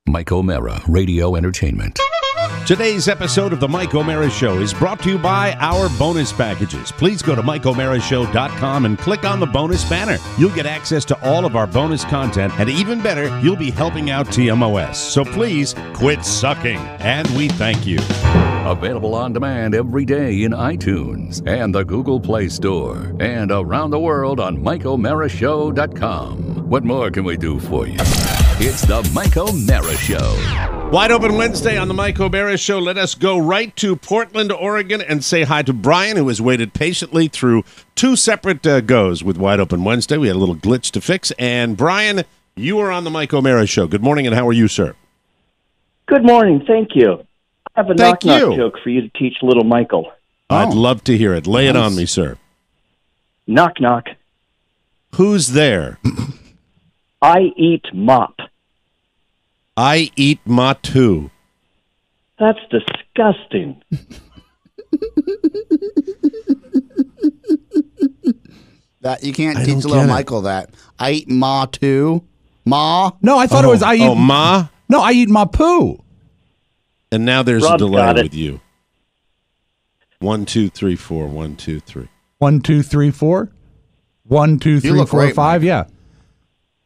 Mike O'Mara, Radio Entertainment. Today's episode of The Mike O'Mara Show is brought to you by our bonus packages. Please go to MikeO'MaraShow.com and click on the bonus banner. You'll get access to all of our bonus content, and even better, you'll be helping out TMOS. So please quit sucking, and we thank you. Available on demand every day in iTunes and the Google Play Store, and around the world on MikeO'MaraShow.com. What more can we do for you? It's The Mike O'Mara Show. Wide Open Wednesday on The Mike O'Mara Show. Let us go right to Portland, Oregon, and say hi to Brian, who has waited patiently through two separate goes with Wide Open Wednesday. We had a little glitch to fix. And Brian, you are on The Mike O'Mara Show. Good morning, and how are you, sir? Good morning. Thank you. I have a knock-knock joke for you to teach little Michael. I'd love to hear it. Lay it on me, sir. Knock, knock. Who's there? I eat mop. I eat ma too. That's disgusting. That you can't teach little Michael that. I eat ma too. Ma? No, I thought it was I eat. Oh, ma? No, I eat my poo. And now there's Rob's a delay got it. with you. 1, 2, 3, 4. 1, 2, 3. 1, 2, 3, 4. 1, 2, 3, look 4, great, 5. Mike. Yeah.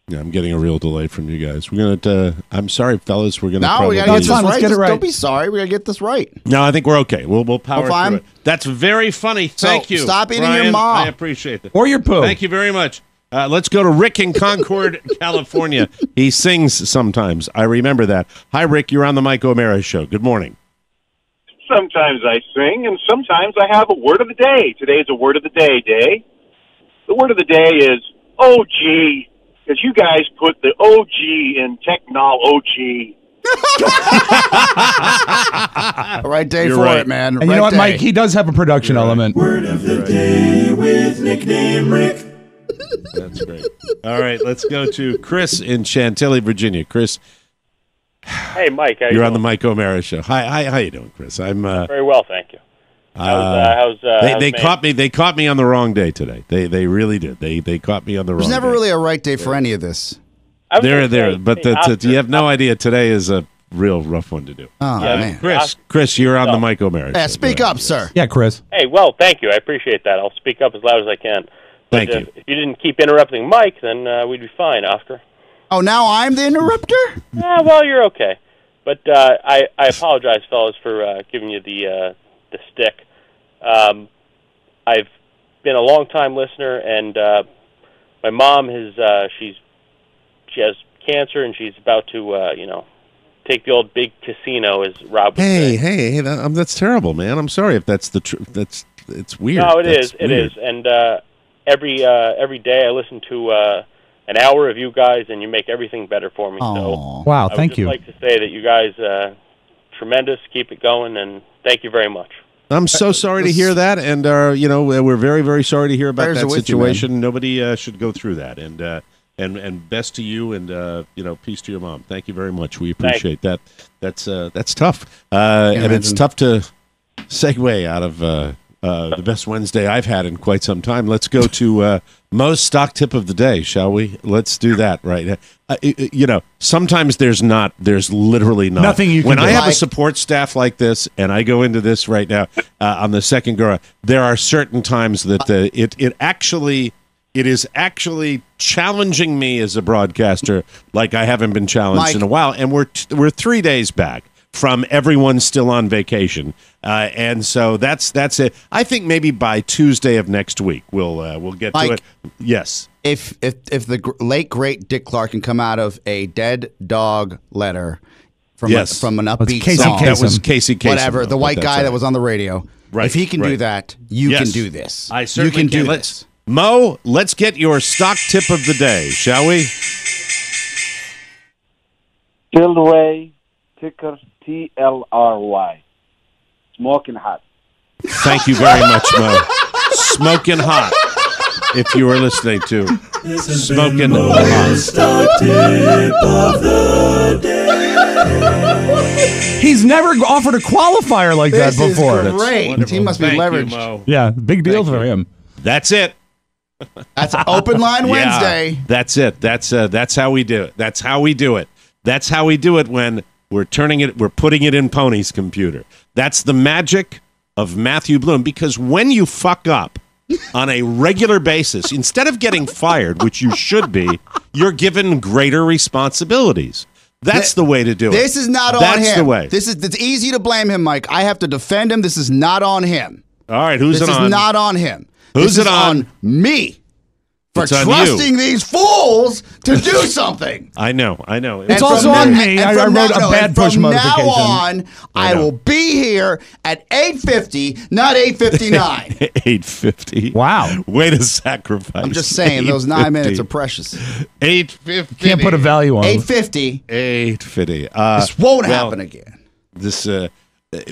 Yeah, I'm getting a real delay from you guys. We're gonna. I'm sorry, fellas. We're gonna. No, probably... we gotta get it's this fine, let's right. get it Just right. Don't be sorry. We gotta get this right. No, I think we're okay. We'll power fine? through it. That's very funny. Thank you. Stop eating Brian. your ma. I appreciate it. Or your poo. Thank you very much. Let's go to Rick in Concord, California. He sings sometimes. I remember that. Hi, Rick. You're on the Mike O'Mara Show. Good morning. Sometimes I sing, and sometimes I have a word of the day. Today's a word of the day day. The word of the day is OG, because you guys put the OG in technology. Right day You're for right. it, man. And you know what, Mike? He does have a production element. Word of the day with nickname Rick. That's great. All right, let's go to Chris in Chantilly, Virginia. Chris, Hey, Mike, how you're you on the doing? Mike O'Mara Show. Hi, how you doing, Chris? I'm. Very well, thank you. How's They Maine? caught me. They caught me on the wrong day today. They really did. They caught me on the wrong. There's never day. really a right day for any of this. I was gonna There, say, but hey, Oscar, you have no idea. Today is a real rough one to do. Oh, Yeah, man. Chris, you're on the Mike O'Mara Yeah, Show. speak Go ahead. up, sir. Yeah, Chris. Hey, well, thank you. I appreciate that. I'll speak up as loud as I can. But Thank you. If you didn't keep interrupting Mike, then we'd be fine, Oscar. Oh, now I'm the interrupter? Well, you're okay. But I apologize, fellas, for giving you the stick. I've been a long-time listener, and my mom she has cancer, and she's about to take the old big casino, as Rob would say. Hey, that's terrible, man. I'm sorry if that's the truth. It's weird. No, it That's is. It weird. is. And every day I listen to an hour of you guys, and you make everything better for me. So Oh. Wow, I thank would just you. like to say that you guys tremendous. Keep it going, and thank you very much. I'm so sorry to hear that, and we're very, very sorry to hear about Prayers that are with you, situation. Nobody should go through that, and best to you, and peace to your mom. Thank you very much. We appreciate that. That's tough, and it's imagine. tough to segue out of the best Wednesday I've had in quite some time. Let's go to Mo's stock tip of the day, shall we? Let's do that right. Sometimes there's literally not. Nothing you can When do. I have a Like- support staff like this, and I go into this right now on the second go, there are certain times that it is actually challenging me as a broadcaster like I haven't been challenged Mike. in a while. And we're 3 days back from everyone still on vacation, and so that's it. I think maybe by Tuesday of next week we'll get to Mike. it. Yes. If the late great Dick Clark can come out of a dead dog letter from Yes. from an It's upbeat Casey song, That was Kasem. Casey Kasem. whatever, the though, white but guy that's that was on the radio. Right, If he can do right. that, you Yes. can do this. I certainly you can do Let's, this. Mo, let's get your stock tip of the day, shall we? Tilray, ticker TLRY. Smoking hot. Thank you very much, Mo. Smoking hot. If you were listening to Smoking Hot. Stock tip of the day. He's never offered a qualifier like This that before. is great. Wonderful. He must be Thank you, leveraged. Mo. Yeah, big deal Thank for you. him. That's it. That's Open Line Yeah, Wednesday. that's it. That's how we do it. That's how we do it. That's how we do it when we're putting it in Pony's computer. That's the magic of Matthew Bloom, because when you fuck up on a regular basis, instead of getting fired, which you should be, you're given greater responsibilities. That's the way to do it. This is not on him. That's the way. It's easy to blame him, Mike. I have to defend him. This is not on him. All right, who's it on? This is not on him. Who's this it is on me for trusting these fools to do something. I know. It's also on me. I wrote a bad push notification. From now on, I will be here at 8:50, not 8:59. 8:50. Wow. Way to sacrifice. I'm just saying, those 9 minutes are precious. 8:50. Can't put a value on it. 8:50. 8:50. This won't happen again. This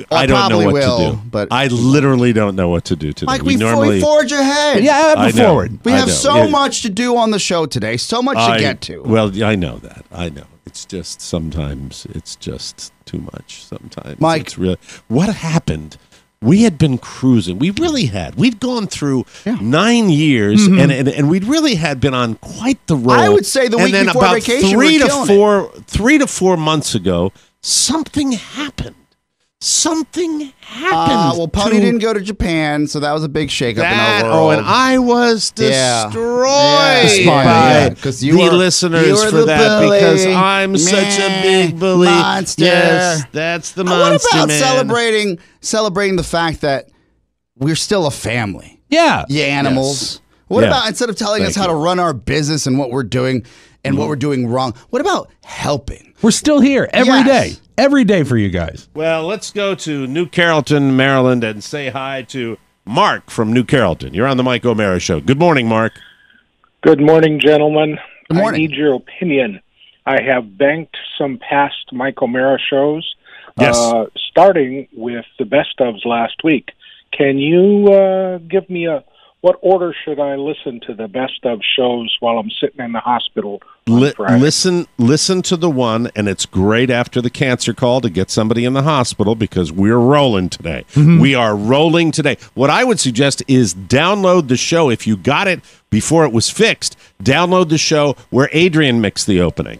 I don't know what to do. But I literally don't know what to do today. Mike, we forge ahead. Yeah, move forward. We have so much to do on the show today, so much to get to. Well, I know that. I know. It's just sometimes it's just too much. Sometimes, Mike, it's really what happened. We had been cruising. We really had. We'd gone through 9 years, and we'd really had been on quite the roll. I would say the week then before about vacation, 3 to 4 months ago, something happened. Something happened. Well, Pony didn't go to Japan, so that was a big shakeup in our world. Oh, and I was destroyed because the listeners for that bully. Because I'm such a big bully. Monster. Yes, that's the monster. What about man. celebrating the fact that we're still a family? Yeah. You animals. Yes. What about, instead of telling us how to run our business and what we're doing and what we're doing wrong, what about helping? We're still here every day. Every day for you guys. Well, let's go to New Carrollton, Maryland, and say hi to Mark from New Carrollton. You're on the Mike O'Mara Show. Good morning, Mark. Good morning, gentlemen. Good morning. I need your opinion. I have banked some past Mike O'Mara shows, starting with the best ofs last week. Can you give me what order should I listen to the best of shows while I'm sitting in the hospital? Listen to the one, and it's great after the cancer call to get somebody in the hospital because we're rolling today. We are rolling today. What I would suggest is download the show. If you got it before it was fixed, download the show where Adrian mixed the opening.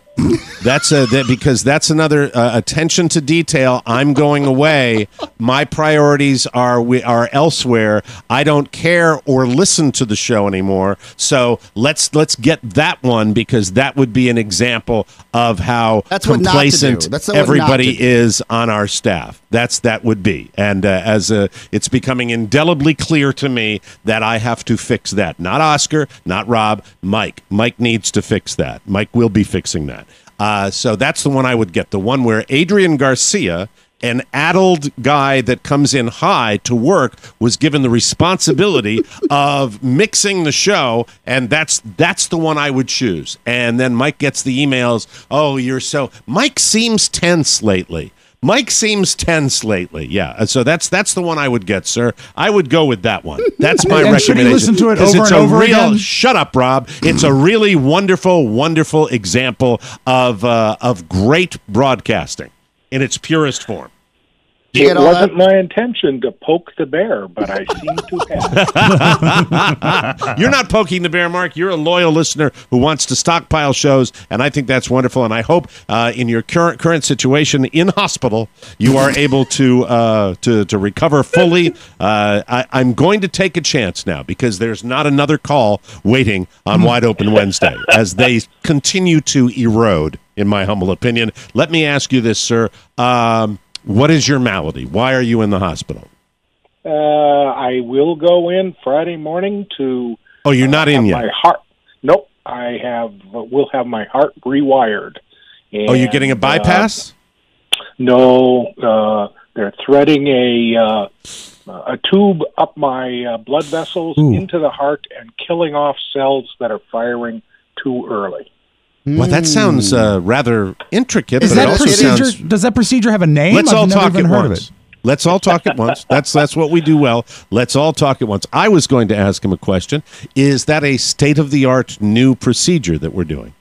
Because that's another attention to detail. I'm going away. My priorities are elsewhere. I don't care or listen to the show anymore. So let's get that one, because that would be an example of how complacent everybody is on our staff. That would be, and it's becoming indelibly clear to me that I have to fix that. Not Oscar, not Rob, Mike. Mike needs to fix that. Mike will be fixing that. So that's the one I would get. The one where Adrian Garcia, an addled guy that comes in high to work, was given the responsibility of mixing the show, and that's the one I would choose. And then Mike gets the emails, Mike seems tense lately. Yeah. So that's the one I would get, sir. I would go with that one. That's my recommendation. Should he listen to it over and over again? Shut up, Rob. It's a really wonderful, wonderful example of great broadcasting in its purest form. It wasn't my intention to poke the bear, but I seem to have. You're not poking the bear, Mark. You're a loyal listener who wants to stockpile shows, and I think that's wonderful. And I hope in your current situation in hospital, you are able to recover fully. I'm going to take a chance now, because there's not another call waiting on Wide Open Wednesday as they continue to erode, in my humble opinion. Let me ask you this, sir. What is your malady? Why are you in the hospital? I will go in Friday morning to. Oh, you're not in yet. My heart. Nope. Will have my heart rewired. And, you're getting a bypass? No. They're threading a tube up my blood vessels into the heart and killing off cells that are firing too early. Well, that sounds rather intricate. Does that procedure have a name? Let's all talk at once. Let's all talk at once. That's what we do well. Let's all talk at once. I was going to ask him a question. Is that a state-of-the-art new procedure that we're doing?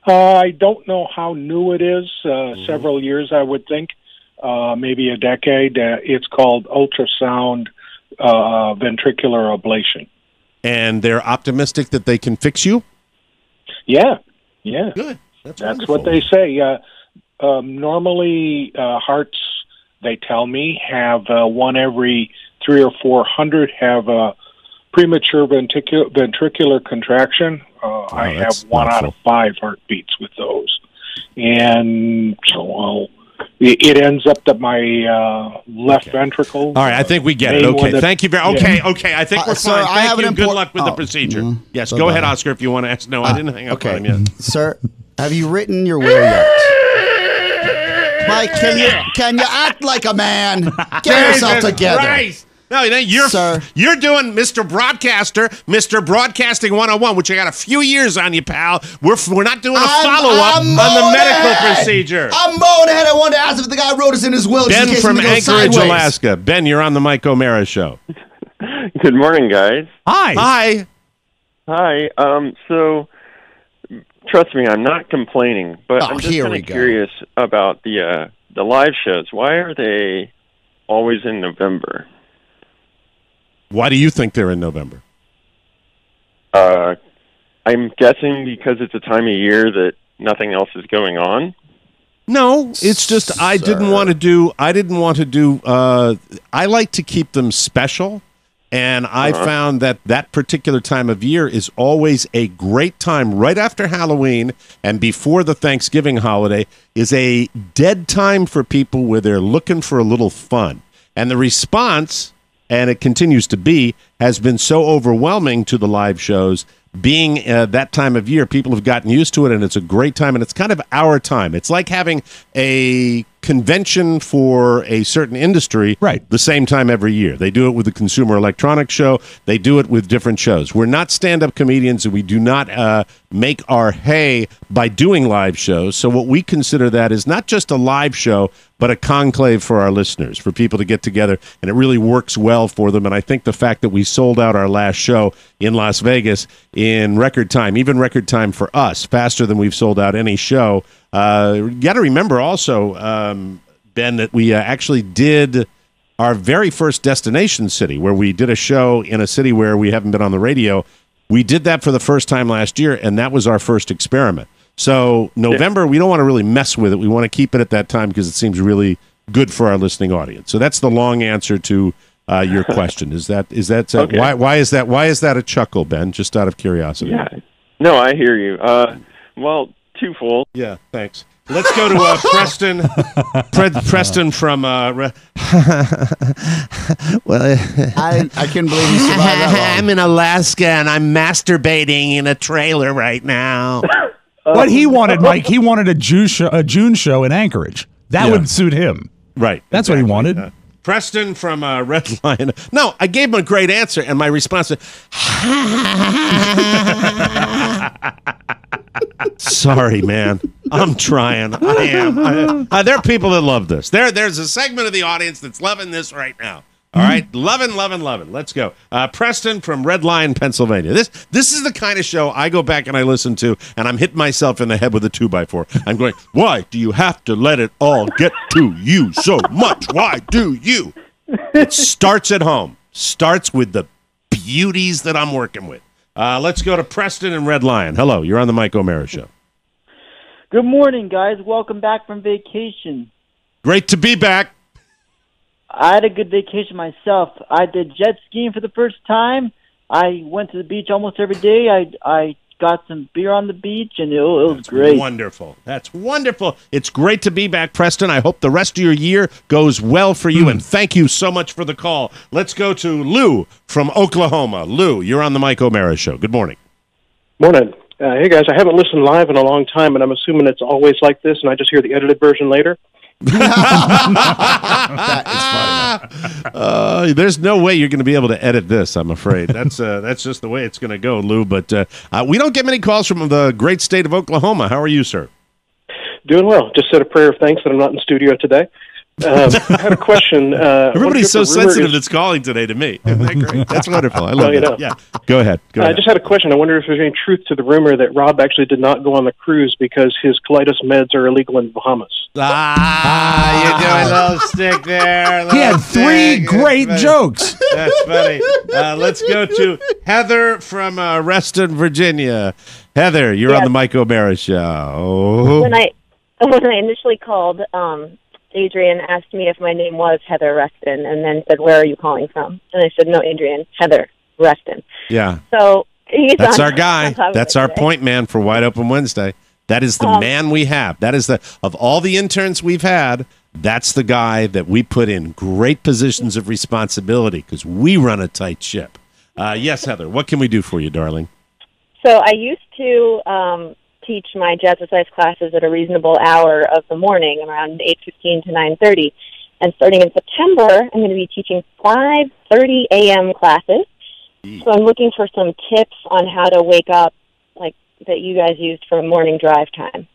I don't know how new it is. Several years, I would think. Maybe a decade. It's called ultrasound ventricular ablation. And they're optimistic that they can fix you? Yeah. Good. That's what they say. Normally, hearts, they tell me, have one every 300 or 400 have a premature ventricular contraction. I have 1 out of 5 heartbeats with those. And so it ends up that my left ventricle. All right, I think we get it. Okay, thank you very much. Okay, I think we're sir, fine. Thank you. Good luck with the procedure. Yes, go ahead, Oscar, if you want to ask. No, I didn't hang up on him yet. Sir, have you written your will yet? Mike, can you act like a man? Get yourself together. Christ. No, you're doing Mr. Broadcaster, Mr. Broadcasting 101, which I got a few years on you, pal. We're not doing a follow-up on the medical procedure. I'm mowing ahead. I wanted to ask if the guy wrote us in his will. Ben from Anchorage, Alaska. Ben, you're on the Mike O'Mara Show. Good morning, guys. Hi. So, trust me, I'm not complaining, but I'm just kind of curious about the live shows. Why are they always in November? Why do you think they're in November? I'm guessing because it's a time of year that nothing else is going on. No, it's just I didn't want to do. I like to keep them special, and I found that particular time of year is always a great time. Right after Halloween and before the Thanksgiving holiday is a dead time for people where they're looking for a little fun, and the response. And it continues to be, has been so overwhelming to the live shows. Being that time of year, people have gotten used to it, and it's a great time, and it's kind of our time. It's like having a convention for a certain industry the same time every year. They do it with the Consumer Electronics Show. They do it with different shows. We're not stand-up comedians, and we do not make our hay by doing live shows. So what we consider that is not just a live show, but a conclave for our listeners, for people to get together, and it really works well for them. And I think the fact that we sold out our last show in Las Vegas in record time, even record time for us, faster than we've sold out any show. You got to remember also, Ben, that we actually did our very first destination city, where we did a show in a city where we haven't been on the radio. We did that for the first time last year, and that was our first experiment. So November, we don't want to really mess with it. We want to keep it at that time because it seems really good for our listening audience. So that's the long answer to your question. Is that okay. Why is that a chuckle, Ben? Just out of curiosity. Yeah. No, I hear you. Well, twofold. Yeah, thanks. Let's go to Preston. Preston from. Well, I couldn't believe you survived that long. I'm in Alaska and I'm masturbating in a trailer right now. What he wanted, Mike, he wanted a June show in Anchorage. That would suit him. Right. That's what he wanted. Preston from Red Lion. No, I gave him a great answer, and my response is, sorry, man. I'm trying. I am. There are people that love this. There's a segment of the audience that's loving this right now. All right, loving. Let's go. Preston from Red Lion, Pennsylvania. This is the kind of show I go back and I listen to, and I'm hitting myself in the head with a 2x4. I'm going, why do you have to let it all get to you so much? Why do you? It starts at home. Starts with the beauties that I'm working with. Let's go to Preston and Red Lion. Hello, you're on the Mike O'Mara Show. Good morning, guys. Welcome back from vacation. Great to be back. I had a good vacation myself. I did jet skiing for the first time. I went to the beach almost every day. I got some beer on the beach, and it was great. Wonderful. That's wonderful. It's great to be back, Preston. I hope the rest of your year goes well for you, and thank you so much for the call. Let's go to Lou from Oklahoma. Lou, you're on the Mike O'Mara Show. Good morning. Morning. Hey, guys, I haven't listened live in a long time, and I'm assuming it's always like this, and I just hear the edited version later. That is funny. There's no way you're going to be able to edit this, I'm afraid. That's just the way it's going to go, Lou. But we don't get many calls from the great state of Oklahoma. How are you, sir? Doing well. Just said a prayer of thanks that I'm not in studio today. I had a question. Everybody's so sensitive that's calling today to me. Isn't that great? That's wonderful. I love it. Yeah. Go ahead. I just had a question. I wonder if there's any truth to the rumor that Rob actually did not go on the cruise because his colitis meds are illegal in Bahamas. You're doing a little stick there. He had three great jokes. That's funny. Let's go to Heather from Reston, Virginia. Heather, you're on the Mike O'Mara Show. When I initially called, Adrian asked me if my name was Heather Reston, and then said, "Where are you calling from?" And I said, "No, Adrian, Heather Reston." Yeah. So that's our guy. That's our point man for Wide Open Wednesday. That is the man we have. That is of all the interns we've had, that's the guy that we put in great positions of responsibility because we run a tight ship. Yes, Heather, what can we do for you, darling? So I used to teach my jazzercise classes at a reasonable hour of the morning, around 8:15 to 9:30. And starting in September, I'm going to be teaching 5:30 a.m. classes. So I'm looking for some tips on how to wake up, like that you guys used for morning drive time.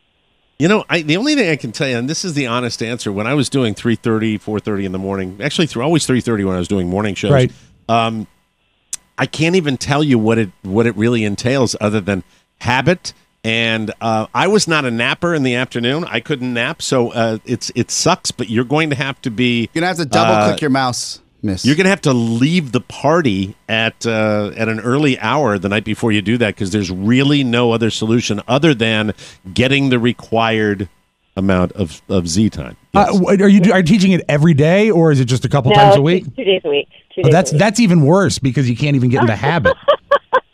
You know, the only thing I can tell you, and this is the honest answer, when I was doing 3:30, 4:30 in the morning, actually always 3:30 when I was doing morning shows, right. I can't even tell you what it really entails other than habit. And I was not a napper in the afternoon. I couldn't nap, so it sucks. But you're going to have to be. You're gonna have to double click your mouse, miss. You're gonna have to leave the party at an early hour the night before you do that because there's really no other solution other than getting the required amount of Z time. Yes. Are you teaching it every day, or is it just a couple times a week? 2 days a week. That's even worse because you can't even get in the habit.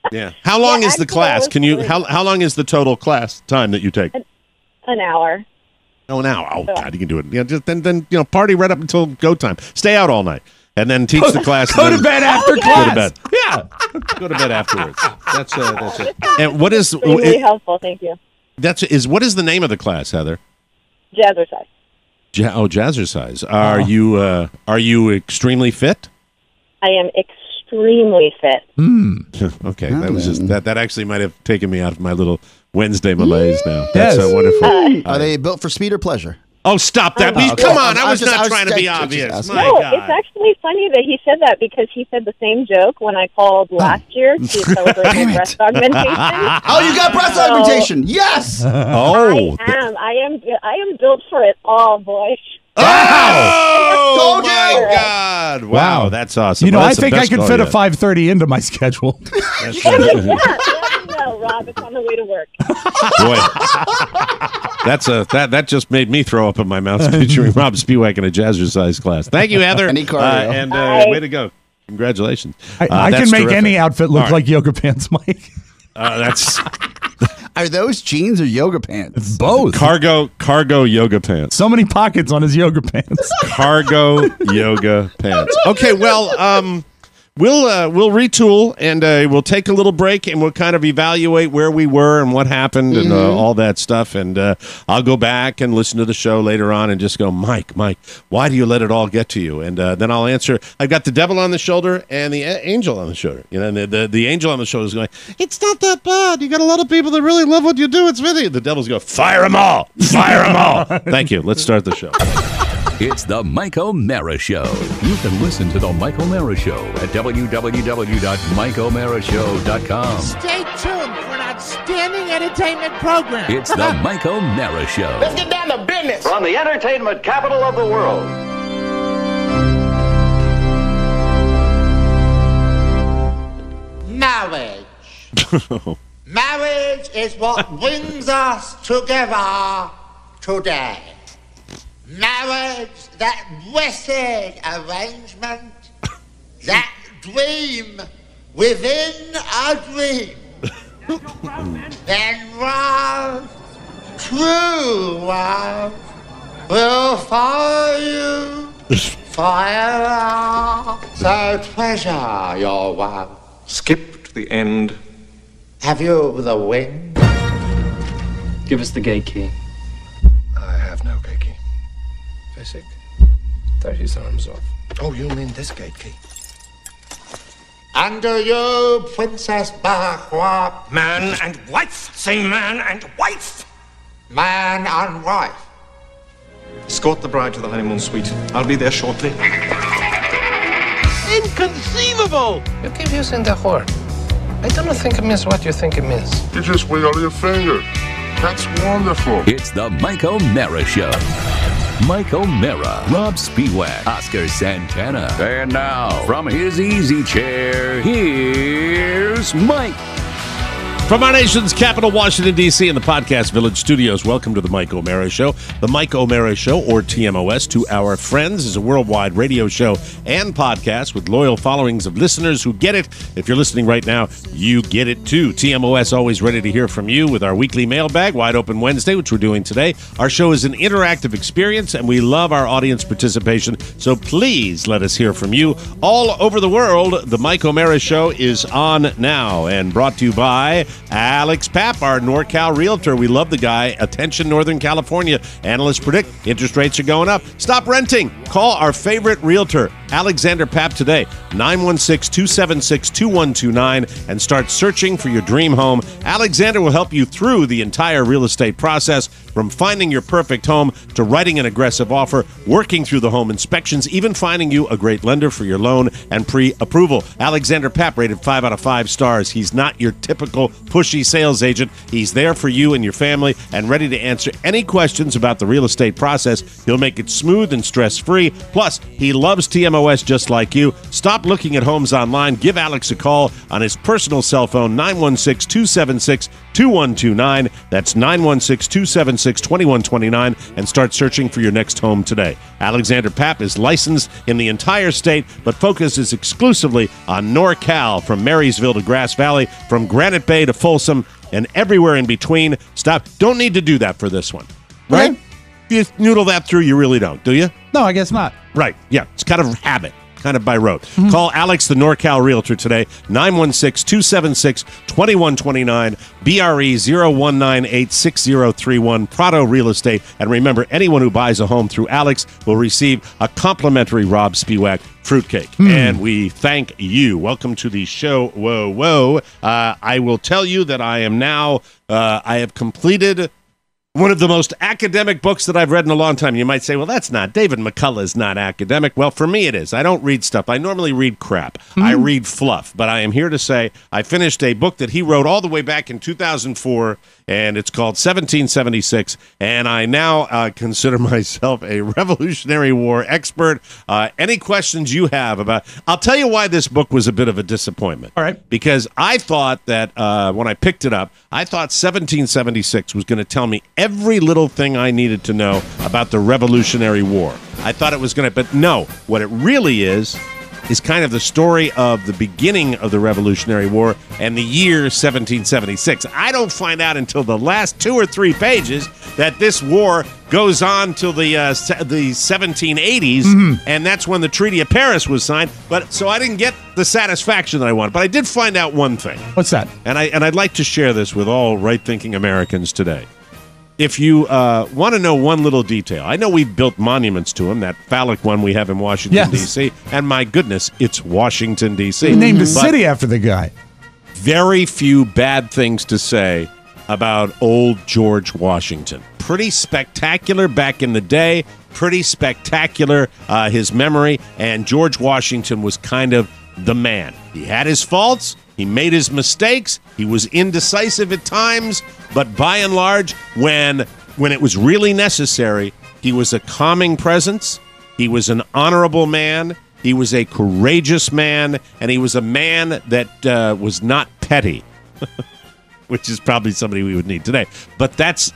Yeah. How long is the class? Can you? How long is the total class time that you take? An hour. Oh, an hour. Oh, God, you can do it. Yeah, just then party right up until go time. Stay out all night, and then teach the class. Go to bed after class. Go to bed. Yeah. Go to bed afterwards. That's it. And what is really helpful? Thank you. What is the name of the class, Heather? Jazzercise. Jazzercise. Are you extremely fit? I am extremely fit. Okay, that was just that actually might have taken me out of my little Wednesday malaise now. That's wonderful. Are they built for speed or pleasure? Oh, stop that. Come on, I was not trying to be obvious. My God. It's actually funny that he said that because he said the same joke when I called last year to celebrate my breast augmentation. Oh, you got breast augmentation. Yes. Oh. I am built for it all, boys. Oh my God! Wow, that's awesome. I think I could fit a 5:30 into my schedule. No, Rob, it's on the way to work. Boy, that just made me throw up in my mouth featuring Rob Spiewak in a jazzercise class. Thank you, Heather. Any cardio. And way to go! Congratulations. I can make any outfit look like yoga pants, Mike. That's. Are those jeans or yoga pants? It's both. Cargo yoga pants. So many pockets on his yoga pants. Cargo yoga pants. Okay, well, we'll retool and we'll take a little break and we'll kind of evaluate where we were and what happened and all that stuff. And I'll go back and listen to the show later on and just go, Mike, why do you let it all get to you? And then I'll answer. I've got the devil on the shoulder and the angel on the shoulder. And the angel on the shoulder is going, it's not that bad. You got a lot of people that really love what you do. It's really. The devil's going, fire them all. Fire them all. Thank you. Let's start the show. It's the Mike O'Mara Show. You can listen to the Mike O'Mara Show at www.mikeomarashow.com. Stay tuned for an outstanding entertainment program. It's the Mike O'Mara Show. Let's get down to business. From the entertainment capital of the world. Marriage. Marriage is what brings us together today. Marriage, that blessed arrangement, that dream within a dream. Then love, true love, will follow you forever. So treasure your love. Skip to the end. Have you the wing? Give us the gate key. I have no gate key. Basic. 30 arms off. Oh, you mean this gate key? And do you, Princess Barqua? Man and wife. Say man and wife. Man and wife. Score. Escort the bride to the honeymoon suite. I'll be there shortly. Inconceivable! You keep using the whore. I don't think it means what you think it means. You just wiggle your finger. That's wonderful. It's the Mike O'Mara Show. Mike O'Mara, Rob Spiewak, Oscar Santana. And now, from his easy chair, here's Mike. From our nation's capital, Washington, D.C., and the Podcast Village studios, welcome to the Mike O'Mara Show. The Mike O'Mara Show, or TMOS, to our friends, is a worldwide radio show and podcast with loyal followings of listeners who get it. If you're listening right now, you get it too. TMOS always ready to hear from you with our weekly mailbag, Wide Open Wednesday, which we're doing today. Our show is an interactive experience, and we love our audience participation, so please let us hear from you. All over the world, the Mike O'Mara Show is on now, and brought to you by Alex Papp, our NorCal realtor. We love the guy. Attention, Northern California. Analysts predict interest rates are going up. Stop renting. Call our favorite realtor, Alexander Papp, today, 916-276-2129, and start searching for your dream home. Alexander will help you through the entire real estate process, from finding your perfect home to writing an aggressive offer, working through the home inspections, even finding you a great lender for your loan and pre-approval. Alexander Papp, rated 5 out of 5 stars. He's not your typical pushy sales agent. He's there for you and your family and ready to answer any questions about the real estate process. He'll make it smooth and stress-free. Plus, he loves TMOS just like you. Stop looking at homes online. Give Alex a call on his personal cell phone, 916-276-2129. That's 916-276-2129, and start searching for your next home today. Alexander Papp is licensed in the entire state, but focuses exclusively on NorCal, from Marysville to Grass Valley, from Granite Bay to Folsom, and everywhere in between. Don't need to do that for this one, right? You noodle that through, you really don't, do you? No, I guess not. Right, yeah, it's kind of habit. Kind of by rote. Call Alex, the NorCal Realtor, today, 916-276-2129, BRE 01986031, Prado Real Estate. And remember, anyone who buys a home through Alex will receive a complimentary Rob Spiewak Fruitcake. And we thank you. Welcome to the show. Whoa, whoa. I will tell you that I am now, I have completed one of the most academic books that I've read in a long time. You might say, well, that's not. David McCullough is not academic. Well, for me it is. I don't read stuff. I normally read crap. I read fluff. But I am here to say I finished a book that he wrote all the way back in 2004, and it's called 1776. And I now consider myself a Revolutionary War expert. Any questions you have about... I'll tell you why this book was a bit of a disappointment. All right. Because I thought that when I picked it up, I thought 1776 was going to tell me every little thing I needed to know about the Revolutionary War. I thought it was going to, but no. What it really is kind of the story of the beginning of the Revolutionary War and the year 1776. I don't find out until the last 2 or 3 pages that this war goes on till the 1780s, and that's when the Treaty of Paris was signed. But so I didn't get the satisfaction that I wanted. But I did find out one thing. What's that? And I'd like to share this with all right-thinking Americans today. If you want to know one little detail, I know we've built monuments to him, that phallic one we have in Washington, D.C., and my goodness, it's Washington, D.C. They named a city after the guy. Very few bad things to say about old George Washington. Pretty spectacular back in the day, pretty spectacular his memory, and George Washington was kind of the man. He had his faults. He made his mistakes. He was indecisive at times, but by and large, when it was really necessary, he was a calming presence. He was an honorable man. He was a courageous man, and he was a man that was not petty, which is probably somebody we would need today. But that's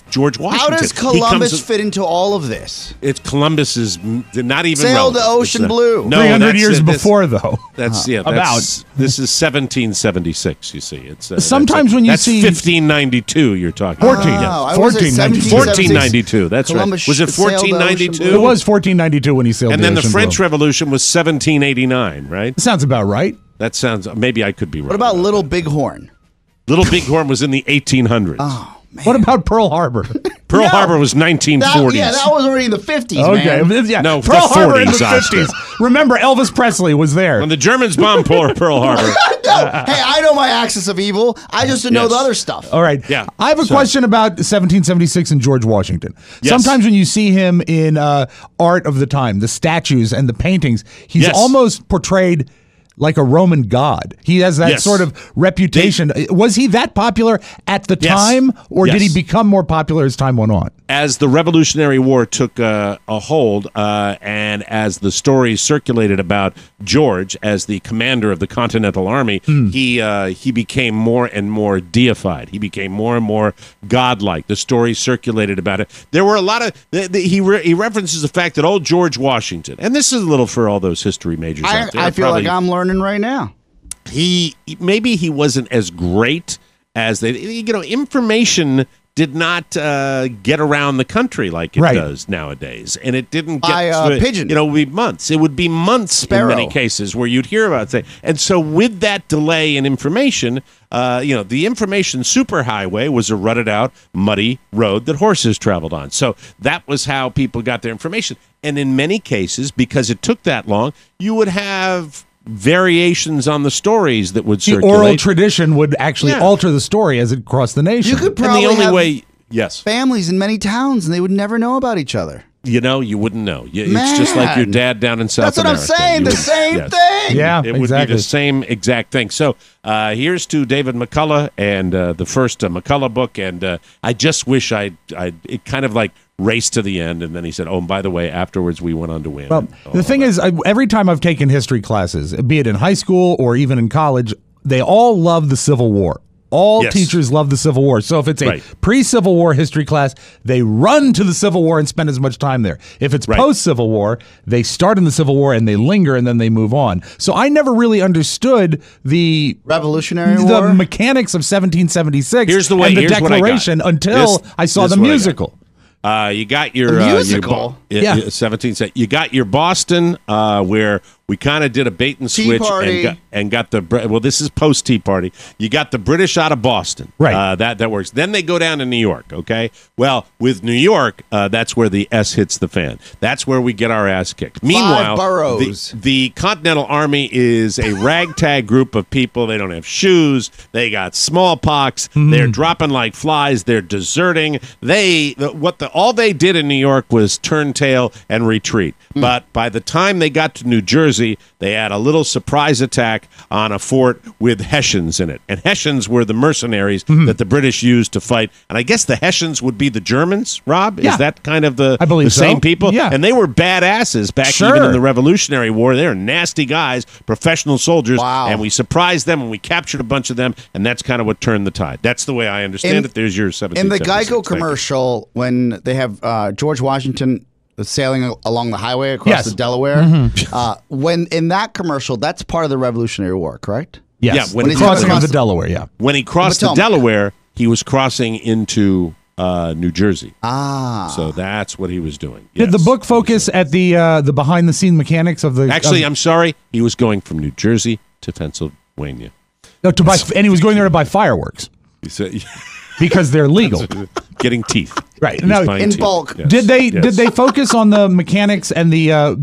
George Washington. How does Columbus fit into all of this? It's Columbus is not even sailed the ocean blue. No, 300 years before, though. That's this is 1776. You see, it's sometimes when you see 1592. You're talking 1492. That's Columbus right. Was it 1492? It was 1492 when he sailed. And the then the ocean French blue. Revolution was 1789, right? That sounds about right. That sounds. Maybe I could be wrong. What about Little Bighorn? Little Bighorn was in the 1800s. Oh, man. What about Pearl Harbor? Pearl Harbor was 1940s. That was already in the 50s, okay. man. Yeah. No, Pearl the Harbor in the 40s, 50s. Remember, Elvis Presley was there. When the Germans bombed Pearl Harbor. Hey, I know my axis of evil. I just didn't know the other stuff. All right. Yeah. I have a question about 1776 and George Washington. Yes. Sometimes when you see him in art of the time, the statues and the paintings, he's almost portrayed like a Roman god. He has that sort of reputation. Was he that popular at the time, or did he become more popular as time went on? As the Revolutionary War took a hold, and as the stories circulated about George as the commander of the Continental Army, he became more and more deified. He became more and more godlike. The stories circulated about it. There were a lot of he references the fact that old George Washington, and this is a little for all those history majors out there. I feel like I'm learning right now. Maybe he wasn't as great as they. Information did not get around the country like it does nowadays, and it didn't get pigeon. It would be months. It would be months in many cases where you'd hear about it. And so, with that delay in information, the information superhighway was a rutted out, muddy road that horses traveled on. So that was how people got their information. And in many cases, because it took that long, you would have variations on the stories that would circulate. The oral tradition would actually alter the story as it crossed the nation. You could probably have families in many towns, and they would never know about each other. You wouldn't know. It's just like your dad down in South America. That's what I'm saying. The same thing. Yeah, it would be the same exact thing. So here's to David McCullough and the first McCullough book. And I just wish it kind of like raced to the end, and then he said, "Oh, and by the way, afterwards we went on to win." Well, the thing is, every time I've taken history classes, be it in high school or even in college, they all love the Civil War. All teachers love the Civil War. So if it's a pre-Civil War history class, they run to the Civil War and spend as much time there. If it's post-Civil War, they start in the Civil War and they linger and then they move on. So I never really understood the Revolutionary War, the mechanics of 1776 here's the way, and the here's Declaration until I saw the musical. You got your musical. Your 17. You got your Boston, where we kind of did a bait and switch and got the this is post Tea Party. You got the British out of Boston, right? That works. Then they go down to New York. Okay, well with New York, that's where the S hits the fan. That's where we get our ass kicked. Meanwhile, the Continental Army is a ragtag group of people. They don't have shoes. They got smallpox. They're dropping like flies. They're deserting. All they did in New York was turn tail and retreat. But by the time they got to New Jersey, they had a little surprise attack on a fort with Hessians in it. And Hessians were the mercenaries that the British used to fight. And I guess the Hessians would be the Germans, Rob? Is that kind of the same people? Yeah. And they were badasses back even in the Revolutionary War. They were nasty guys, professional soldiers. Wow. And we surprised them and we captured a bunch of them. And that's kind of what turned the tide. That's the way I understand it. There's your 1776. In the Geico commercial, when they have George Washington sailing along the highway across the Delaware, when in that commercial, that's part of the Revolutionary War, correct? Yes. Yeah, when he's crossing the Delaware, When he crossed the Delaware, he was crossing into New Jersey. So that's what he was doing. Did the book focus at the behind-the-scene mechanics of the... Actually, I'm sorry. He was going from New Jersey to Pennsylvania. No, and he was going there to buy fireworks. He said... Because they're legal. Getting teeth. Right. Now, in bulk. Yes. Did they focus on the mechanics and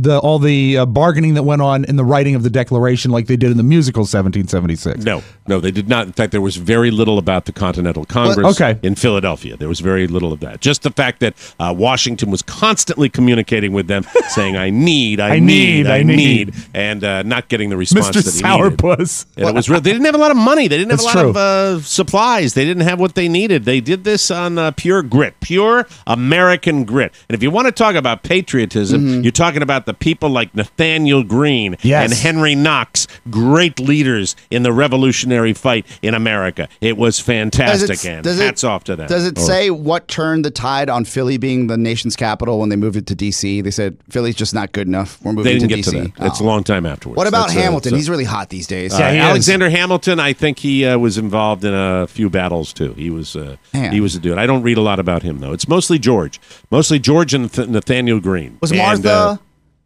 all the bargaining that went on in the writing of the Declaration like they did in the musical 1776? No, they did not. In fact, there was very little about the Continental Congress in Philadelphia. There was very little of that. Just the fact that Washington was constantly communicating with them, saying, I need, and not getting the response Mr. that he needed. Sourpuss. And it was real. They didn't have a lot of money. They didn't have a lot of supplies. They didn't have what they needed. They did this on pure grit, pure American grit. And if you want to talk about patriotism, you're talking about the people like Nathaniel Greene and Henry Knox, great leaders in the Revolutionary fight in America. It was fantastic, and hats off to them. Does it say what turned the tide on Philly being the nation's capital when they moved it to D.C.? They said, Philly's just not good enough. We're moving to D.C. They didn't get to that. It's a long time afterwards. What about Hamilton? He's really hot these days. Alexander Hamilton, I think he was involved in a few battles, too. He was a dude. I don't read a lot about him, though. It's mostly George and Nathaniel Greene. Was Martha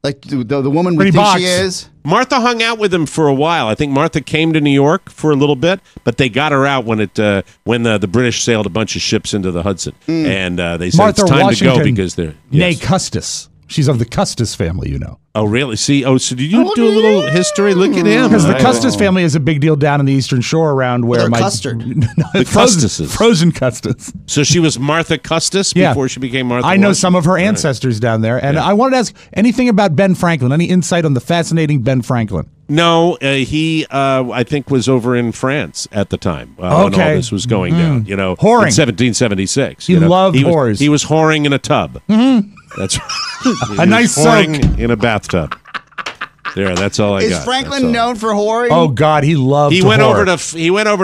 Like the woman we think she is? Martha hung out with him for a while. I think Martha came to New York for a little bit, but they got her out when the British sailed a bunch of ships into the Hudson. And they said Martha it's time Washington, to go because they're... Nay Custis. She's of the Custis family, you know. Oh, really? See, so did you do a little history? Look at him. Because the Custis family is a big deal down in the Eastern Shore around where my... custard. The Custises. Frozen Custis. So she was Martha Custis before she became Martha I know Washington? some of her ancestors down there. And I wanted to ask anything about Ben Franklin. Any insight on the fascinating Ben Franklin? No, he, I think, was over in France at the time when all this was going down. You know, whoring. In 1776. He loved whores. He was whoring in a tub. Mm-hmm. That's a nice whoring in a bathtub. There, that's all I got. Is Franklin known for whoring? Oh God, he loved. He went over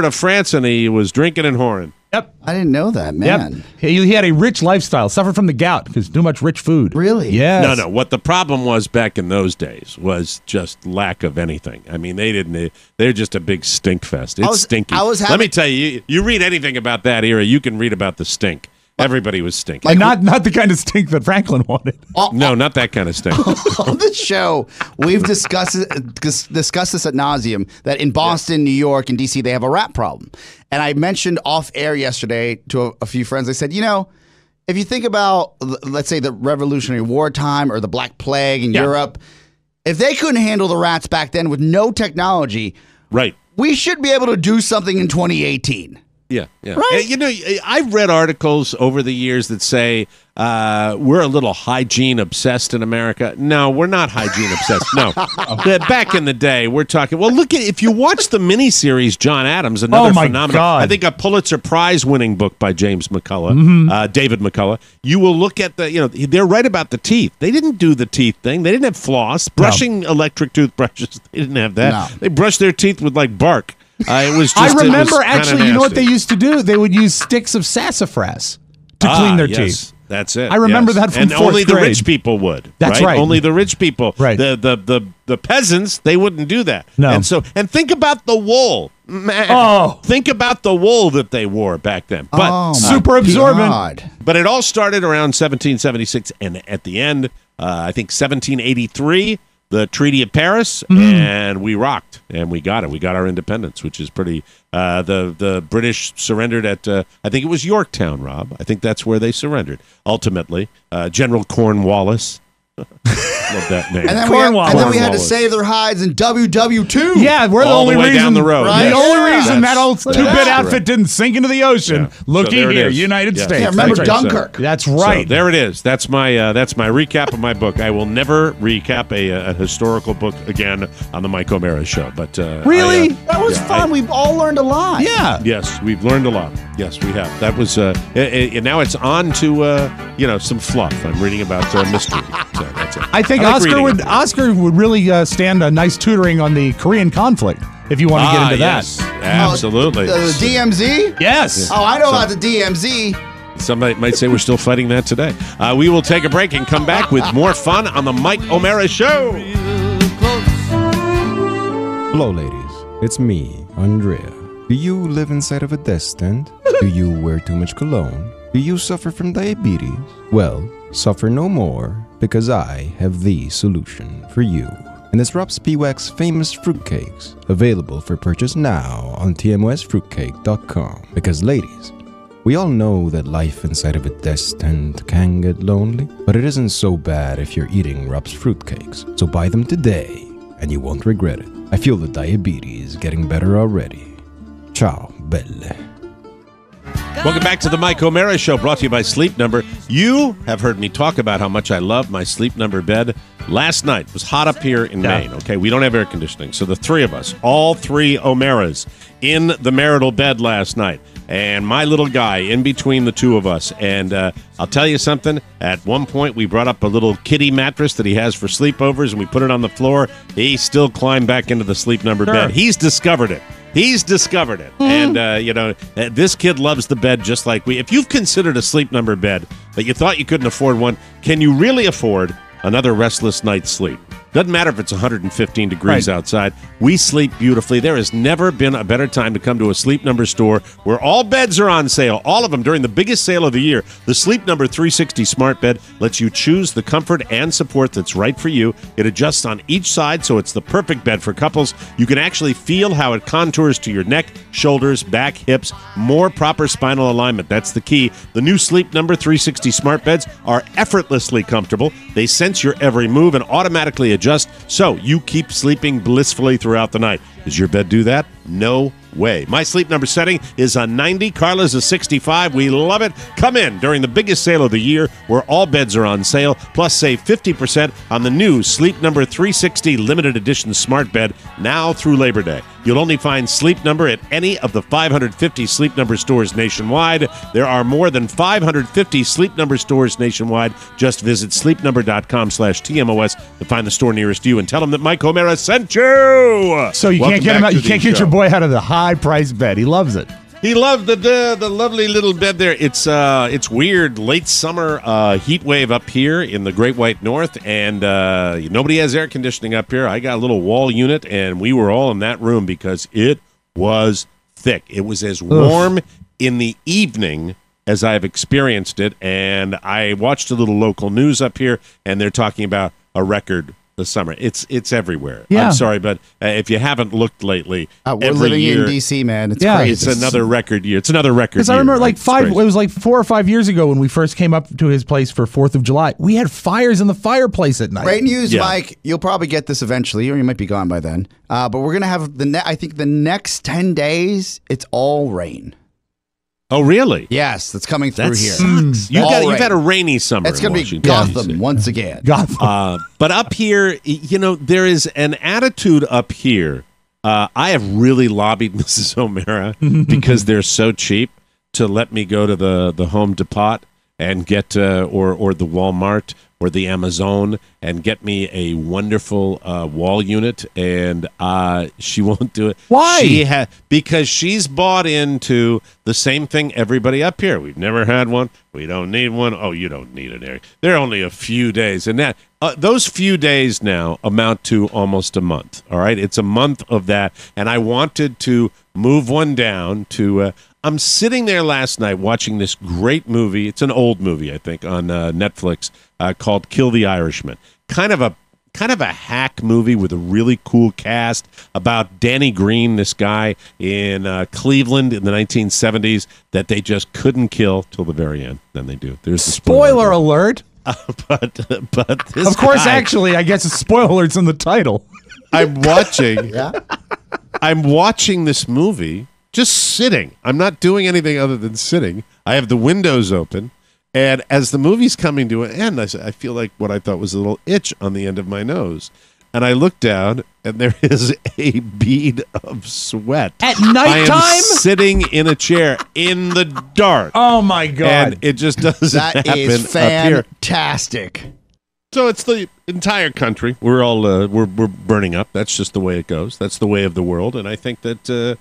to France and he was drinking and whoring. Yep, I didn't know that, man. Yep. He had a rich lifestyle. Suffered from the gout because too much rich food. Really? Yes. No. What the problem was back in those days was just lack of anything. I mean, they're just a big stink fest. It's stinky. Let me tell you, you read anything about that era, you can read about the stink. Everybody was stinking. Like not the kind of stink that Franklin wanted. No, not that kind of stink. On the show, we've discussed this ad nauseum, that in Boston, New York, and D.C., they have a rat problem. And I mentioned off air yesterday to a few friends, I said, if you think about, let's say, the Revolutionary War time or the Black Plague in Europe, if they couldn't handle the rats back then with no technology, right, we should be able to do something in 2018. Yeah. Right? I've read articles over the years that say we're a little hygiene obsessed in America. No, we're not hygiene obsessed. No. Back in the day, we're talking. Well, look at if you watch the miniseries John Adams, another phenomenal. God. I think a Pulitzer Prize winning book by James McCullough, David McCullough. You will look at they're right about the teeth. They didn't do the teeth thing. They didn't have floss, brushing electric toothbrushes. They didn't have that. No. They brushed their teeth with like bark. It was just, I remember actually, you know what they used to do? They would use sticks of sassafras to clean their teeth. That's it. I remember that from and fourth only grade. the rich people would. That's right. Only the rich people. Right. The peasants, they wouldn't do that. No. And think about the wool. Man, think about the wool that they wore back then. But super absorbent. God. But it all started around 1776, and at the end, I think 1783. The Treaty of Paris, and we rocked, and we got it. We got our independence, which is pretty. The British surrendered at, I think it was Yorktown, Rob. I think that's where they surrendered. Ultimately, General Cornwallis. Love that name. And then we had to save their hides in WW2. Yeah, we're the only reason. Down the road. Right? Yes. The only reason that old That's two-bit correct. outfit didn't sink into the ocean. Yeah. Looky So there it here, is. United Yes. States. Yeah, remember That's Dunkirk. That's right. So there it is. That's my recap of my book. I will never recap a historical book again on the Mike O'Mara Show. But really, that was fun. We've all learned a lot. Yeah. Yes, we've learned a lot. Yes, we have. That was and now it's on to some fluff. I'm reading about mystery. So that's it. I think Oscar would really stand a nice tutoring on the Korean conflict if you want to get into yes, absolutely. The DMZ? Yes. Oh, I know about the DMZ. Somebody might say we're still fighting that today. We will take a break and come back with more fun on the Mike O'Mara Show. Hello, ladies. It's me, Andrea. Do you live inside of a death stand? Do you wear too much cologne? Do you suffer from diabetes? Well, suffer no more, because I have the solution for you. And it's Rob Spiewak's famous fruitcakes, available for purchase now on tmosfruitcake.com. Because ladies, we all know that life inside of a death tent can get lonely, but it isn't so bad if you're eating Rob's fruitcakes. So buy them today, and you won't regret it. I feel the diabetes getting better already. Ciao, belle. Welcome back to the Mike O'Mara Show, brought to you by Sleep Number. You have heard me talk about how much I love my Sleep Number bed. Last night, it was hot up here in Maine, okay? We don't have air conditioning, so the three of us, all three O'Maras, in the marital bed last night. And my little guy in between the two of us. And I'll tell you something. At one point, we brought up a little kitty mattress that he has for sleepovers, and we put it on the floor. He still climbed back into the Sleep Number bed. He's discovered it. He's discovered it. And, this kid loves the bed just like we. If you've considered a Sleep Number bed, but you thought you couldn't afford one, can you really afford another restless night's sleep? Doesn't matter if it's 115 degrees outside. We sleep beautifully. There has never been a better time to come to a Sleep Number store where all beds are on sale, all of them during the biggest sale of the year. The Sleep Number 360 smart bed lets you choose the comfort and support that's right for you. It adjusts on each side, so it's the perfect bed for couples. You can actually feel how it contours to your neck, shoulders, back, hips, more proper spinal alignment. That's the key. The new Sleep Number 360 smart beds are effortlessly comfortable. They sense your every move and automatically adjust, so you keep sleeping blissfully throughout the night. Does your bed do that? No way. My Sleep Number setting is a 90. Carla's a 65. We love it. Come in during the biggest sale of the year where all beds are on sale. Plus, save 50% on the new Sleep Number 360 limited edition smart bed now through Labor Day. You'll only find Sleep Number at any of the 550 Sleep Number stores nationwide. There are more than 550 Sleep Number stores nationwide. Just visit sleepnumber.com/TMOS to find the store nearest you and tell them that Mike O'Mara sent you. So you can't get him out. You can't get your boy out of the high price bed. He loves it. He loved the lovely little bed there. It's weird, late summer heat wave up here in the Great White North, and nobody has air conditioning up here. I got a little wall unit, and we were all in that room because it was thick. It was as warm in the evening as I've experienced it, and I watched a little local news up here, and they're talking about a record this summer. It's everywhere. Yeah. I'm sorry, but if you haven't looked lately, we're living in D.C., man. It's crazy. It's another record year. It's another record year. Because I remember it was like 4 or 5 years ago when we first came up to his place for 4th of July. We had fires in the fireplace at night. Great news, Mike. You'll probably get this eventually, or you might be gone by then. But we're going to have I think the next 10 days, it's all rain. Oh, really? Yes, that's coming through here. You've had a rainy summer. It's going to be Gotham once again. Gotham. But up here, there is an attitude up here. I have really lobbied Mrs. O'Mara because they're so cheap to let me go to the Home Depot and get or the Walmart or the Amazon and get me a wonderful wall unit, and she won't do it. Why? Because she's bought into the same thing everybody up here. We've never had one. We don't need one. Oh, you don't need an area. They're only a few days, and that those few days now amount to almost a month. All right, it's a month of that, and I wanted to move one down to. I'm sitting there last night watching this great movie. It's an old movie, I think, on Netflix called Kill the Irishman. Kind of a hack movie with a really cool cast about Danny Green, this guy in Cleveland in the 1970s that they just couldn't kill till the very end. Then they do. There's the spoiler alert. But this of course, guy, actually, I guess a spoiler alert's in the title. I'm watching this movie. Just sitting. I'm not doing anything other than sitting. I have the windows open, and as the movie's coming to an end, I feel like what I thought was a little itch on the end of my nose. And I look down, and there is a bead of sweat. At nighttime? I am sitting in a chair in the dark. Oh, my God. And it just doesn't happen That is up here. fantastic. So it's the entire country. We're all we're burning up. That's just the way it goes. That's the way of the world. And I think that...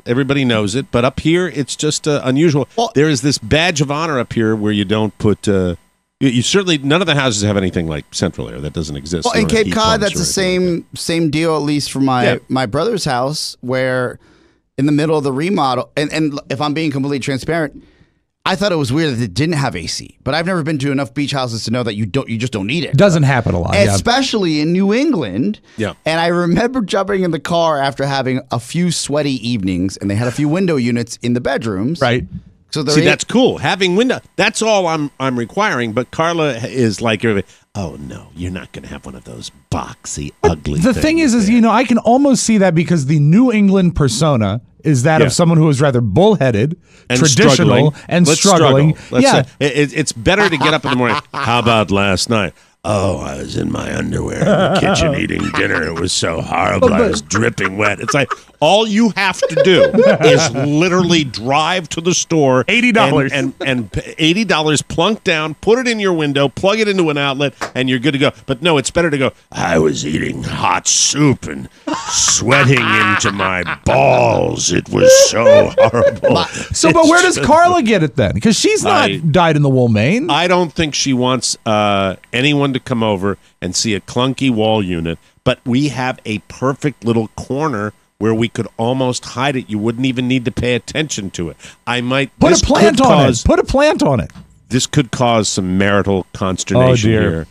everybody knows it, but up here it's just unusual. There is this badge of honor up here where you don't put. You certainly none of the houses have anything like central air. That doesn't exist. Well, in Cape Cod, that's the same deal. At least for my brother's house, where in the middle of the remodel, and if I'm being completely transparent, I thought it was weird that it didn't have AC, but I've never been to enough beach houses to know that you just don't need it. It doesn't happen a lot, especially in New England. Yeah. And I remember jumping in the car after having a few sweaty evenings, and they had a few window units in the bedrooms. Right. So that's cool. Having window. That's all I'm requiring. But Carla is like everybody. Oh no, you're not going to have one of those boxy, ugly. The thing is I can almost see that because the New England persona is that of someone who is rather bullheaded, and traditional, and struggling. It's better to get up in the morning. How about last night? Oh, I was in my underwear in the kitchen eating dinner. It was so horrible. I was dripping wet. It's like, All you have to do is literally drive to the store. $80. And $80 plunk down, put it in your window, plug it into an outlet, and you're good to go. But no, it's better to go, I was eating hot soup and sweating into my balls. It was so horrible. But where does Carla get it then? Because she's not dyed-in-the-wool Maine. I don't think she wants anyone to come over and see a clunky wall unit, but we have a perfect little corner where we could almost hide it. You wouldn't even need to pay attention to it. Put a plant on it. Put a plant on it. This could cause some marital consternation here.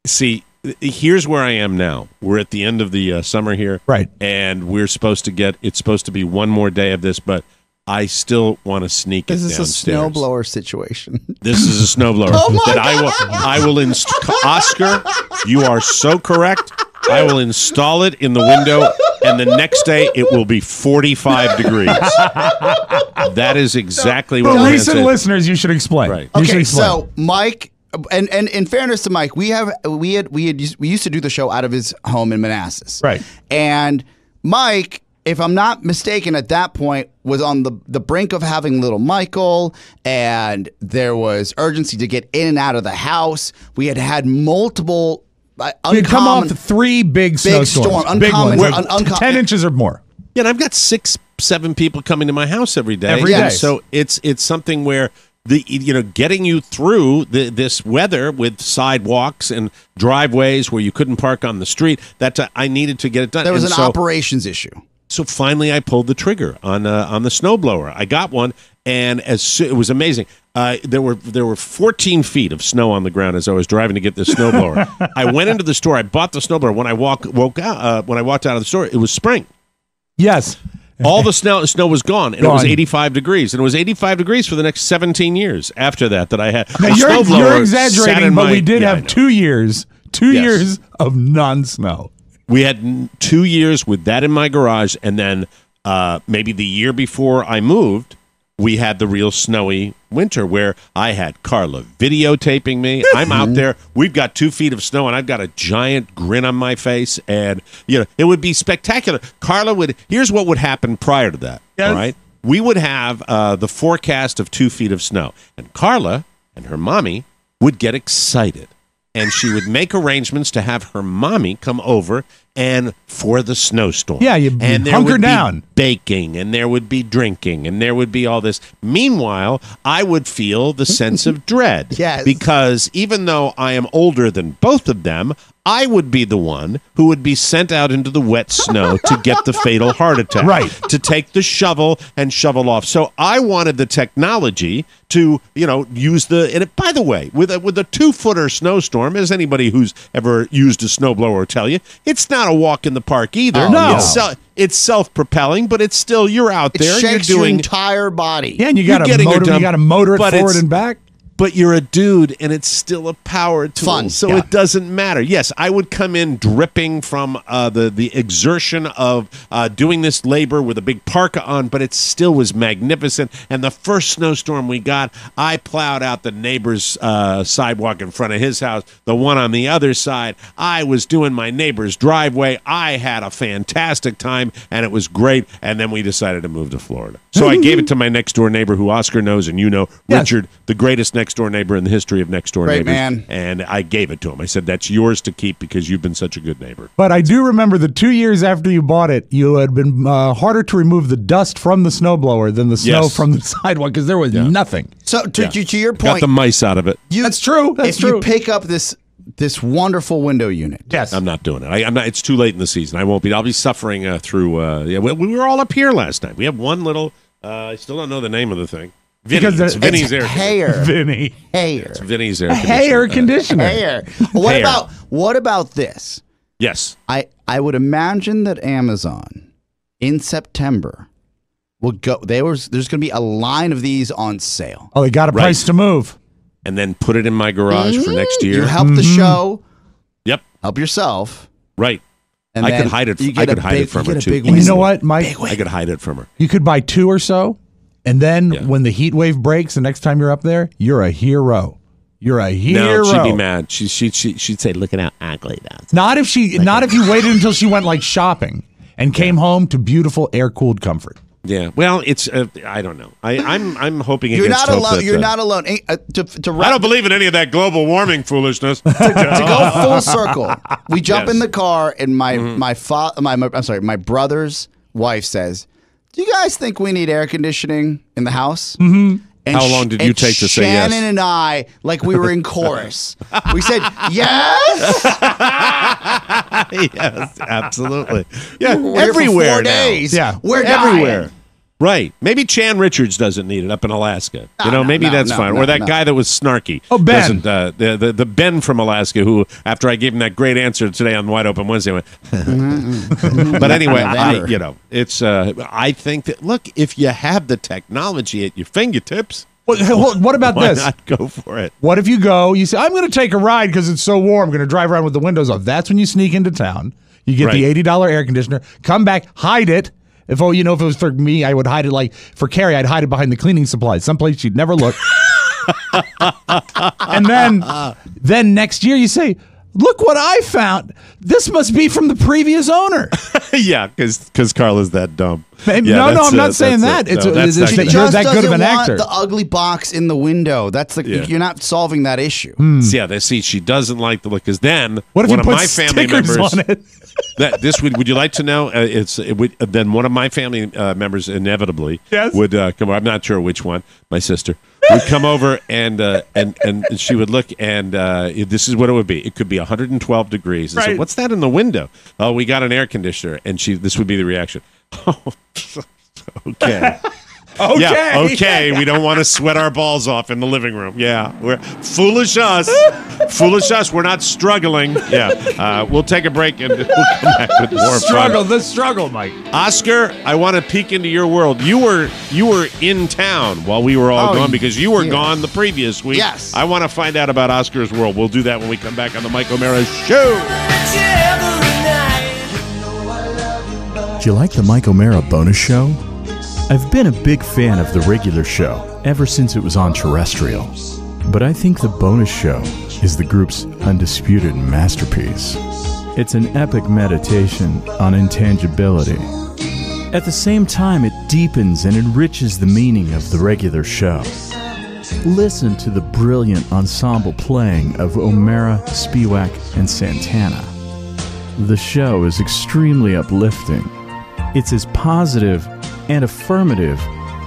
See, here's where I am now. We're at the end of the summer here. Right. And it's supposed to be one more day of this, but I still want to sneak it downstairs. This is a snowblower situation. This is a snowblower. Oh my I will Oscar, you are so correct. I will install it in the window, and the next day it will be 45 degrees. That is exactly what For recent listeners, you should explain. Right. Okay, so Mike, and in fairness to Mike, we used to do the show out of his home in Manassas. Right. And Mike, if I'm not mistaken, at that point was on the brink of having little Michael, and there was urgency to get in and out of the house. We had multiple You'd come off 3 big snowstorms. Uncommon. 10 inches or more. Yeah, and I've got 6-7 people coming to my house every day. Every day. So it's something where getting you through this weather with sidewalks and driveways where you couldn't park on the street. I needed to get it done. There was an operations issue. So finally, I pulled the trigger on the snowblower. I got one, and it was amazing. There were 14 feet of snow on the ground as I was driving to get this snowblower. I went into the store. I bought the snowblower. When I walked out of the store, it was spring. Yes. All the snow was gone, and it was 85 degrees. And it was 85 degrees for the next 17 years after that I had. Now, you're exaggerating, but we did have 2 years. 2 years of non-snow. We had 2 years with that in my garage, and then maybe the year before I moved, we had the real snowy winter where I had Carla videotaping me. I'm out there. We've got 2 feet of snow, and I've got a giant grin on my face, and it would be spectacular. Here's what would happen prior to that. Yes. All right, we would have the forecast of 2 feet of snow, and Carla and her mommy would get excited. And she would make arrangements to have her mommy come over and for the snowstorm. Yeah, you hunker down. Baking, and there would be drinking, and there would be all this. Meanwhile, I would feel the sense of dread. Yes. Because even though I am older than both of them, I would be the one who would be sent out into the wet snow to get the fatal heart attack. Right. To take the shovel and shovel off. So I wanted the technology to, use and by the way, with a 2-footer snowstorm, as anybody who's ever used a snowblower will tell you, it's not a walk in the park either. No. It's self-propelling, but it's still, you're out there. It shakes your entire body. Yeah, and you got to motor it forward and back. But you're a dude, and it's still a power tool. Fun. So it doesn't matter. Yes, I would come in dripping from the exertion of doing this labor with a big parka on, but it still was magnificent. And the first snowstorm we got, I plowed out the neighbor's sidewalk in front of his house, the one on the other side. I was doing my neighbor's driveway. I had a fantastic time, and it was great. And then we decided to move to Florida. So I gave it to my next-door neighbor, who Oscar knows, and Richard, the greatest next-door neighbor in the history of next-door neighbors. Man. And I gave it to him. I said, that's yours to keep because you've been such a good neighbor. But I do remember the 2 years after you bought it, you had been harder to remove the dust from the snowblower than the snow from the sidewalk because there was nothing. So to your point, got the mice out of it. That's true. That's true. You pick up this wonderful window unit. Yes. I'm not doing it. I'm not. It's too late in the season. I won't be. I'll be suffering through. We were all up here last night. We have one little. I still don't know the name of the thing. It's Vinny's air hair. Vinny. Hair. It's Vinny's air conditioner. Hair conditioner. Hair. What about this? Yes. I would imagine that Amazon in September will go. There's going to be a line of these on sale. Oh, they got a price to move. And then put it in my garage for next year. You help the show. Yep. Help yourself. Right. And I could hide it. I could hide it from her too. You know what, Mike? I could hide it from her. You could buy 2 or so, and then when the heat wave breaks, the next time you're up there, you're a hero. You're a hero. No, she'd be mad. She'd say, "Look at how ugly that is." Not if you waited until she went like shopping, and came home to beautiful air-cooled comfort. Yeah, well, it's I don't know. I'm hoping you're against not hope alone. that, You're not alone. I don't believe in any of that global warming foolishness. To go full circle, we jump in the car, and my brother's wife says, "Do you guys think we need air conditioning in the house?" Mm-hmm. And how long did you take to say yes? Shannon and I, like we were in chorus. We said, yes. Yes, absolutely. Yeah, We're everywhere for 4 now. days. Yeah, we're everywhere. dying. Right. Maybe Chan Richards doesn't need it up in Alaska. Maybe that's fine. Or that guy that was snarky. Oh, Ben. The Ben from Alaska who, after I gave him that great answer today on Wide Open Wednesday, went. But anyway, I think that, look, if you have the technology at your fingertips. What about why this? Not go for it. What if you go, you say, I'm going to take a ride because it's so warm. I'm going to drive around with the windows off. That's when you sneak into town. You get the $80 air conditioner, come back, hide it. If it was for me, I would hide it like for Carrie, I'd hide it behind the cleaning supplies, someplace she'd never look. And then next year you say, look what I found. This must be from the previous owner. Yeah, because Carla's that dumb. No, I'm not saying that. You're that good of an actor. The ugly box in the window. That's you're not solving that issue. She doesn't like the look. Because then what if one you of put my family stickers members on it? Would you like to know? Then one of my family members inevitably would come over. I'm not sure which one. My sister would come over and she would look and this is what it would be. It could be 112 degrees. I said, what's that in the window? Oh, we got an air conditioner. And this would be the reaction. Oh, okay. Okay. We don't want to sweat our balls off in the living room. Yeah, we're foolish us. We're not struggling. Yeah, we'll take a break and we'll come back with more fun. The struggle, Mike. Oscar, I want to peek into your world. You were in town while we were all gone because you were gone the previous week. Yes. I want to find out about Oscar's world. We'll do that when we come back on the Mike O'Mara Show. Do you like the Mike O'Mara bonus show? I've been a big fan of the regular show ever since it was on terrestrial. But I think the bonus show is the group's undisputed masterpiece. It's an epic meditation on intangibility. At the same time, it deepens and enriches the meaning of the regular show. Listen to the brilliant ensemble playing of O'Mara, Spiewak, and Santana. The show is extremely uplifting. It's as positive and affirmative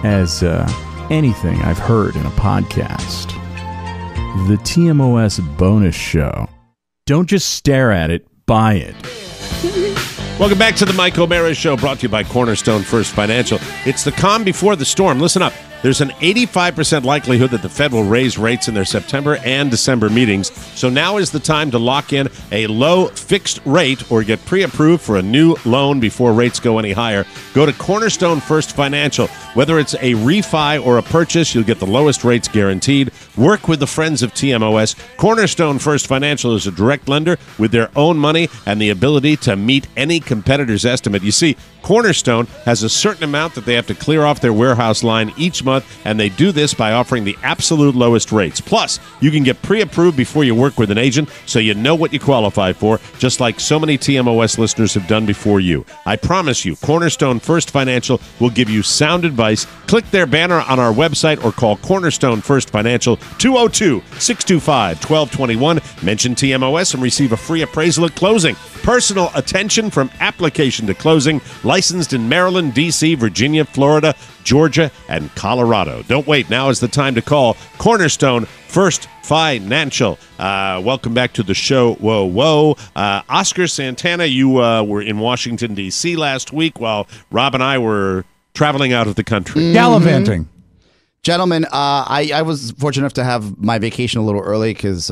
as anything I've heard in a podcast. The TMOS bonus show. Don't just stare at it, buy it. Welcome back to the Mike O'Mara Show, brought to you by Cornerstone First Financial. It's the calm before the storm. Listen up. There's an 85% likelihood that the Fed will raise rates in their September and December meetings. So now is the time to lock in a low fixed rate or get pre-approved for a new loan before rates go any higher. Go to Cornerstone First Financial. Whether it's a refi or a purchase, you'll get the lowest rates guaranteed. Work with the friends of TMOS. Cornerstone First Financial is a direct lender with their own money and the ability to meet any competitor's estimate. You see, Cornerstone has a certain amount that they have to clear off their warehouse line each month, and they do this by offering the absolute lowest rates. Plus, you can get pre-approved before you work with an agent, so you know what you qualify for, just like so many TMOS listeners have done before you. I promise you, Cornerstone First Financial will give you sound advice. Click their banner on our website or call Cornerstone First Financial 202-625-1221. Mention TMOS and receive a free appraisal at closing. Personal attention from application to closing. Licensed in Maryland, D.C., Virginia, Florida, Georgia, and Colorado. Don't wait. Now is the time to call Cornerstone First Financial. Welcome back to the show. Whoa. Oscar Santana, you were in Washington, D.C. last week while Rob and I were traveling out of the country. Gallivanting. Gentlemen, I was fortunate enough to have my vacation a little early because,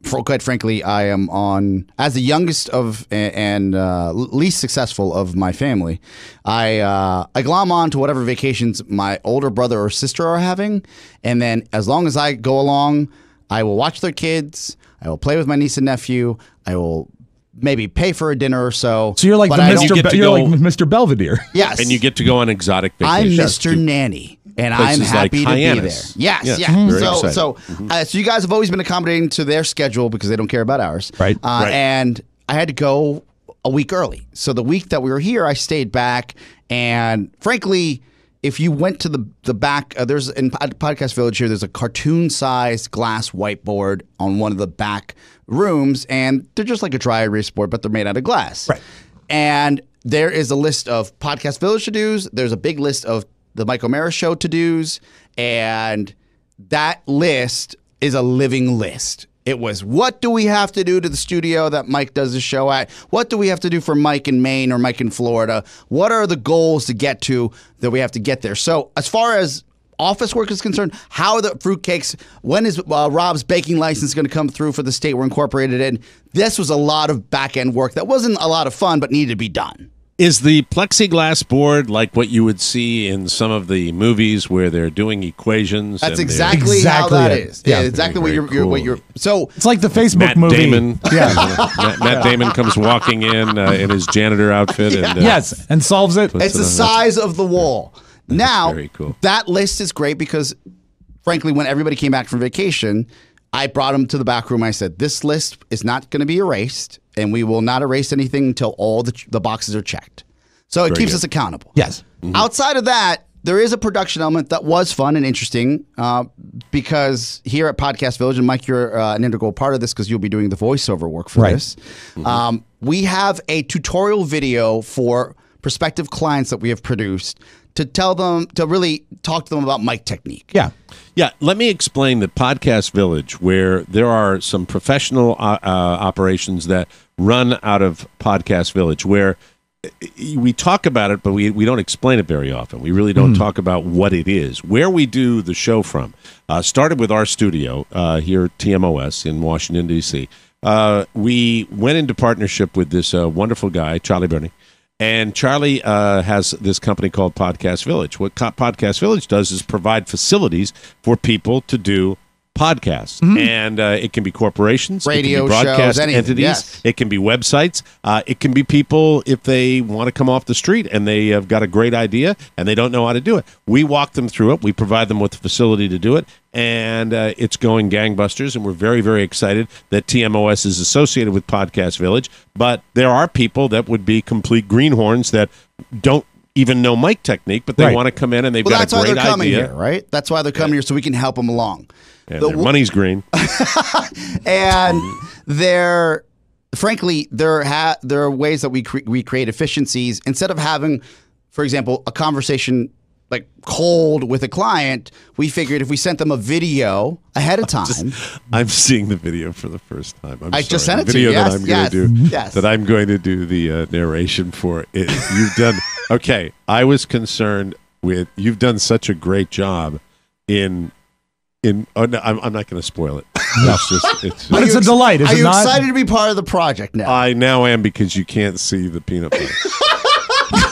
quite frankly, I am on, as the youngest of and least successful of my family, I glom on to whatever vacations my older brother or sister are having. And then as long as I go along, I will watch their kids. I will play with my niece and nephew. I will maybe pay for a dinner or so. So you're like Mr. Belvedere. Yes. And you get to go on exotic vacations. I'm Mr. Nanny. And I'm happy to be there. Yes. So you guys have always been accommodating to their schedule because they don't care about ours. Right. And I had to go a week early. So the week that we were here, I stayed back. And frankly, if you went to the back, there's in Podcast Village here, there's a cartoon-sized glass whiteboard on one of the back rooms. And they're just like a dry erase board, but they're made out of glass. Right. And there is a list of Podcast Village to-dos. There's a big list of the Mike O'Mara Show to-dos. And that list is a living list. It was, what do we have to do to the studio that Mike does the show at? What do we have to do for Mike in Maine or Mike in Florida? What are the goals to get to that we have to get there? So as far as office work is concerned, how are the fruitcakes, when is Rob's baking license going to come through for the state we're incorporated in? This was a lot of back-end work that wasn't a lot of fun, but needed to be done. Is the plexiglass board like what you would see in some of the movies where they're doing equations? That's exactly how that is. Yeah, exactly what you're. So it's like the Facebook Matt movie. Damon. Yeah, Matt Damon comes walking in his janitor outfit. And, yes, and solves it. It's the size of the wall. Now, very cool. That list is great because, frankly, when everybody came back from vacation, I brought them to the back room. I said, this list is not going to be erased, and we will not erase anything until all the boxes are checked. So it keeps us accountable. Yes. Mm-hmm. Outside of that, there is a production element that was fun and interesting because here at Podcast Village, and Mike, you're an integral part of this because you'll be doing the voiceover work for this. Mm-hmm. We have a tutorial video for prospective clients that we have produced to tell them, to really talk to them about mic technique. Yeah. Yeah, let me explain the Podcast Village, where there are some professional operations that run out of Podcast Village, where we talk about it, but we don't explain it very often. We really don't talk about what it is. Where we do the show from started with our studio here at TMOS in Washington, D.C. We went into partnership with this wonderful guy, Charlie Burney. And Charlie has this company called Podcast Village. What Podcast Village does is provide facilities for people to do podcasts. Mm-hmm. And it can be corporations, radio it can be broadcast shows, entities, yes. It can be websites, it can be people if they want to come off the street and they have got a great idea and they don't know how to do it. We walk them through it. We provide them with the facility to do it. And it's going gangbusters, and we're very, very excited that TMOS is associated with Podcast Village. But there are people that would be complete greenhorns that don't even know mic technique, but they want to come in and they've got a great idea. That's why they're coming here, right? That's why they're coming here, so we can help them along. And their money's green. And frankly, there are ways that we create efficiencies. Instead of having, for example, a conversation like cold with a client, we figured if we sent them a video ahead of time. I'm seeing the video for the first time. I just sent it to you. Yes, that I'm going to do the narration for it. You've done okay. I was concerned with you've done such a great job in. Oh no, I'm not going to spoil it. But it's a delight. Is are it you not? excited to be part of the project now? I now am because you can't see the peanut butter.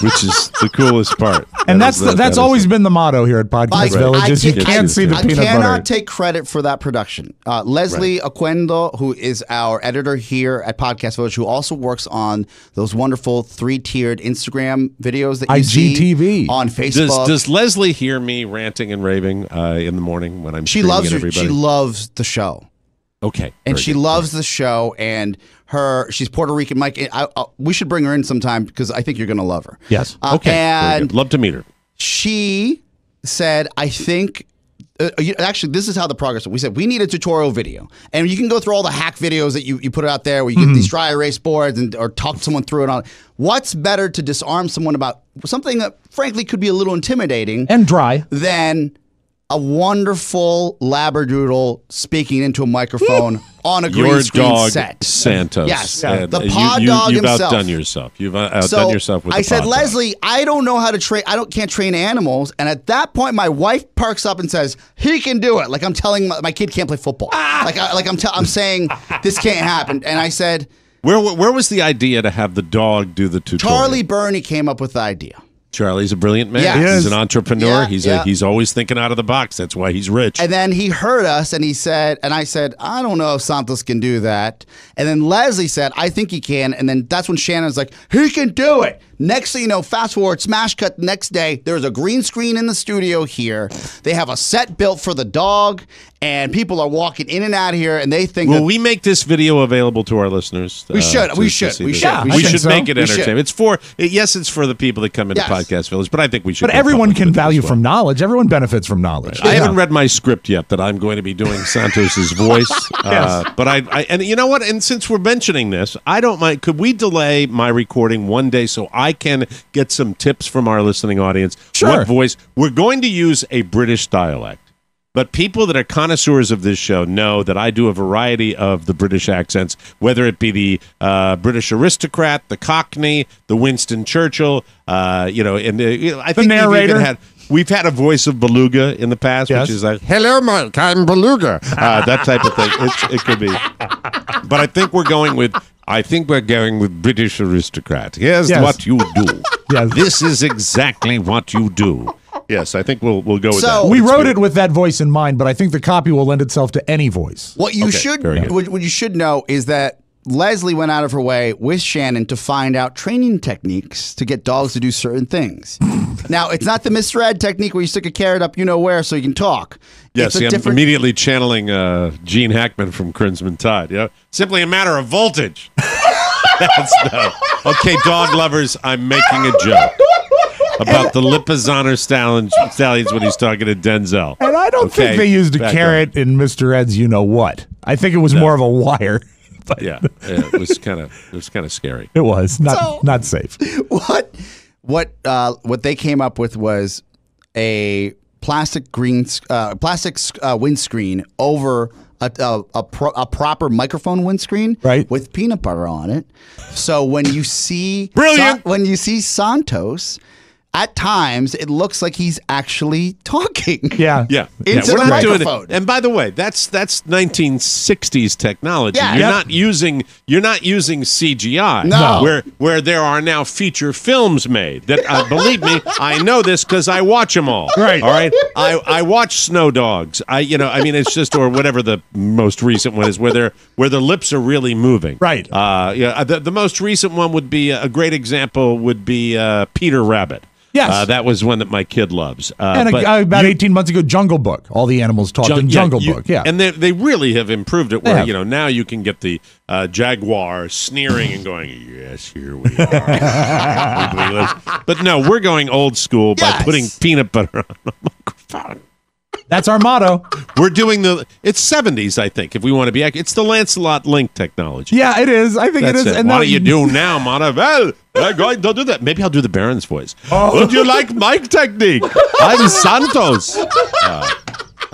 Which is the coolest part. And that's always been the motto here at Podcast Village is you can't see the peanut butter. I cannot take credit for that production. Leslie Oquendo, who is our editor here at Podcast Village, who also works on those wonderful 3-tiered Instagram videos that you see on Facebook. Does Leslie hear me ranting and raving in the morning when I'm screaming at everybody? She loves the show. Okay. And she loves the show, and she's Puerto Rican. Mike, we should bring her in sometime because I think you're going to love her. Yes. Okay. And love to meet her. She said, I think, actually, this is how the progress went. We said, we need a tutorial video. And you can go through all the hack videos that you put out there where you get these dry erase boards or talk to someone through it. On what's better to disarm someone about something that, frankly, could be a little intimidating and dry than a wonderful labradoodle speaking into a microphone on a green screen set. Santos. Yes. The pod dog you've himself. Outdone yourself. You've outdone yourself with the I said, pod Leslie, I don't know how to train. I can't train animals. And at that point, my wife perks up and says, he can do it. Like I'm telling my kid can't play football. I'm saying this can't happen. And I said, where was the idea to have the dog do the tutorial? Charlie Burney came up with the idea. Charlie's a brilliant man. Yeah. He's an entrepreneur. Yeah. He's always thinking out of the box. That's why he's rich. And then he heard us and he said, and I said, I don't know if Santos can do that. And then Leslie said, I think he can. And then that's when Shannon's like, he can do it. Next thing you know, fast forward, smash cut the next day, there's a green screen in the studio here. They have a set built for the dog, and people are walking in and out of here, and they think Will we make this video available to our listeners? We should make it entertaining. It's for the people that come into Podcast Village, but I think we should. But everyone can value from knowledge. Everyone benefits from knowledge. Right. I haven't read my script yet that I'm going to be doing Santos's voice. But and you know what? And since we're mentioning this, I don't mind. Could we delay my recording one day so I can get some tips from our listening audience? Sure. What voice? We're going to use a British dialect. But people that are connoisseurs of this show know that I do a variety of the British accents, whether it be the British aristocrat, the Cockney, the Winston Churchill, I think narrator. We've had a voice of Beluga in the past, which is like, "Hello, Mike, I'm Beluga," that type of thing. It could be, but I think we're going with British aristocrat. Here's what you do. This is exactly what you do. Yes, I think we'll go with that. We wrote it with that voice in mind, but I think the copy will lend itself to any voice. What you should know is that Leslie went out of her way with Shannon to find out training techniques to get dogs to do certain things. Now, it's not the Mr. Ed technique where you stick a carrot up where so you can talk. Yes, I'm immediately channeling Gene Hackman from Crimson Tide. Simply a matter of voltage. Okay, dog lovers, I'm making a joke about the Lipizzaner stallions when he's talking to Denzel. And I don't think they used a carrot in Mr. Ed's what. I think it was more of a wire. But it was kind of scary. It was not safe. What they came up with was a plastic windscreen over a proper microphone windscreen, right, with peanut butter on it. So when you see when you see Santos, at times it looks like he's actually talking. Yeah. Into the microphone. And by the way, that's 1960s technology. Yeah. You're not using CGI. No. Where there are now feature films made. That believe me, I know this because I watch them all. Right. All right. I watch Snow Dogs. It's just or whatever the most recent one is where the lips are really moving. Right. The most recent one would be a great example would be Peter Rabbit. Yes. That was one that my kid loves. About 18 months ago, Jungle Book. All the animals talked in Jungle Book. Yeah. And they really have improved it where, now you can get the jaguar sneering and going, "Yes, here we are." But no, we're going old school by putting peanut butter on the microphone. That's our motto. We're doing it's 70s, I think, if we want to be accurate. It's the Lancelot Link technology. Yeah, it is. I think it is. And what do you do now, Mona? Well, don't do that. Maybe I'll do the Baron's voice. Oh. Would you like Mike technique? I'm Santos.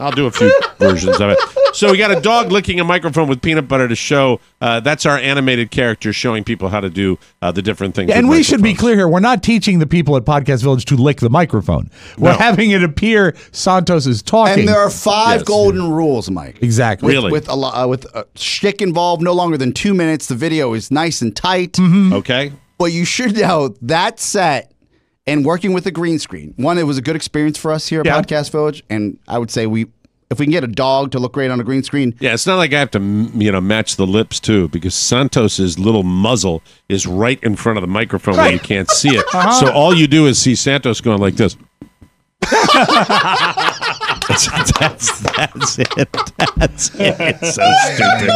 I'll do a few versions of it. So we got a dog licking a microphone with peanut butter to show. That's our animated character showing people how to do the different things. And we should be clear here. We're not teaching the people at Podcast Village to lick the microphone. We're having it appear Santos is talking. And there are 5 golden rules, Mike. Exactly. Really? With shtick involved, no longer than 2 minutes. The video is nice and tight. Mm-hmm. Okay. But you should know that set and working with a green screen. One, it was a good experience for us here at Podcast Village, and I would say if we can get a dog to look great on a green screen. Yeah, it's not like I have to match the lips too, because Santos's little muzzle is right in front of the microphone where you can't see it. So all you do is see Santos going like this. That's it. It's so stupid.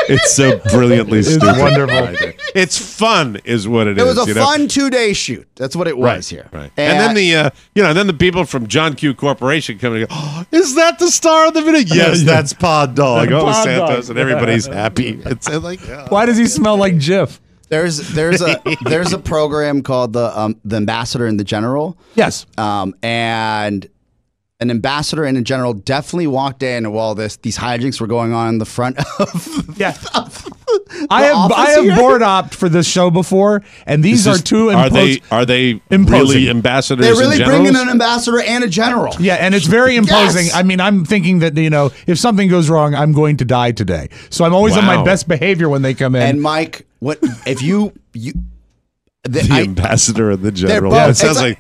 It's so brilliantly stupid. It's wonderful. It's fun, is what it is. It was a fun 2-day shoot. That's what it was here. Right. And then the people from John Q Corporation come and go, "Oh, is that the star of the video?" Yes, that's Pod Dog. Santos, and everybody's happy. It's like, why does he smell like Jif? There's a program called the Ambassador and the General. Yes. And an ambassador and a general definitely walked in while these hijinks were going on in the front of. I have board opt for this show before, and these are two. Are they really ambassadors? They're really bringing an ambassador and a general. Yeah, and it's very imposing. Yes. I mean, I'm thinking that if something goes wrong, I'm going to die today. So I'm always on my best behavior when they come in. And Mike, what if you the ambassador and the general? It sounds like.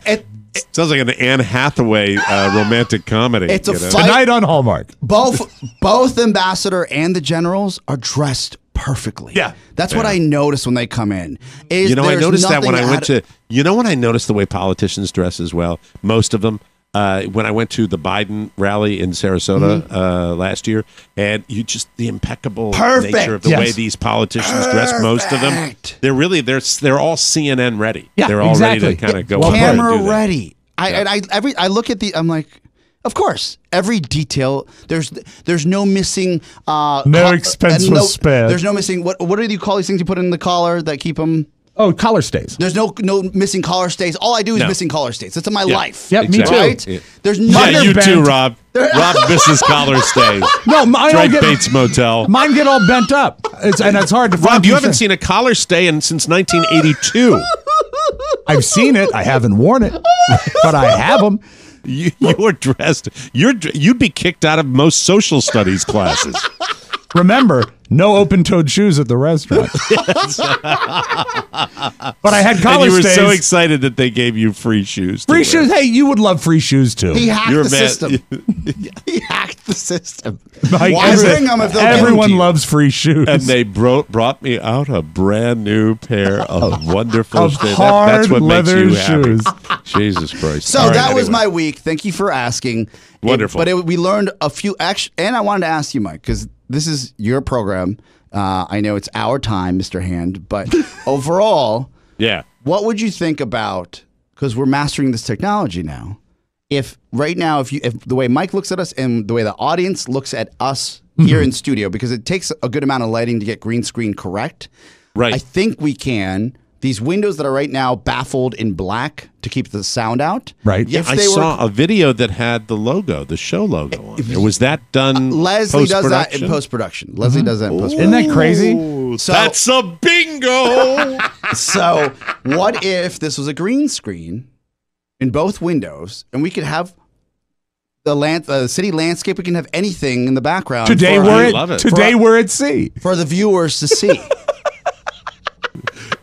Sounds like an Anne Hathaway romantic comedy. It's a fight. Tonight on Hallmark. Both ambassador and the generals are dressed perfectly. Yeah. That's what I noticed when they come in. I noticed that when I went to, when I noticed the way politicians dress as well, most of them, when I went to the Biden rally in Sarasota last year, and the impeccable nature of the way these politicians dress, most of them, they're all CNN ready. Yeah, they're all ready to kind of go camera ready. I look at I'm like, of course, every detail. There's no missing. No expense was spared. There's no missing. What do you call these things you put in the collar that keep them? Oh, collar stays. There's no missing collar stays. All I do is missing collar stays. That's in my life. Yeah, me too. Right? Yeah. There's you too, Rob. Rob misses collar stays. No, mine Drake Bates Motel. Mine get all bent up, and it's hard to find. Rob, you haven't seen a collar stay since 1982. I've seen it. I haven't worn it, but I have them. You were dressed. You'd be kicked out of most social studies classes. Remember, no open-toed shoes at the restaurant. But I had collar stays. And you were so excited that they gave you free shoes. Free shoes? Hey, you would love free shoes, too. He hacked the system. He hacked the system. Mike, everyone loves free shoes. And they brought me out a brand new pair of wonderful shoes. That's what makes you happy. Jesus Christ. So that was my week. Thank you for asking. Wonderful. We learned a few, and I wanted to ask you, Mike, because this is your program. I know it's our time, Mr. Hand, but overall, what would you think about, because we're mastering this technology now, if the way Mike looks at us and the way the audience looks at us here in studio, because it takes a good amount of lighting to get green screen correct. Right. I think we can. These windows that are right now baffled in black to keep the sound out. Right. Yeah, I saw a video that had the logo, the show logo on there. Was that done Leslie does that in post-production. Leslie does that in post-production. Isn't that crazy? So, that's a bingo! So what if this was a green screen in both windows, and we could have the city landscape, we can have anything in the background. Today we're at sea. For the viewers to see.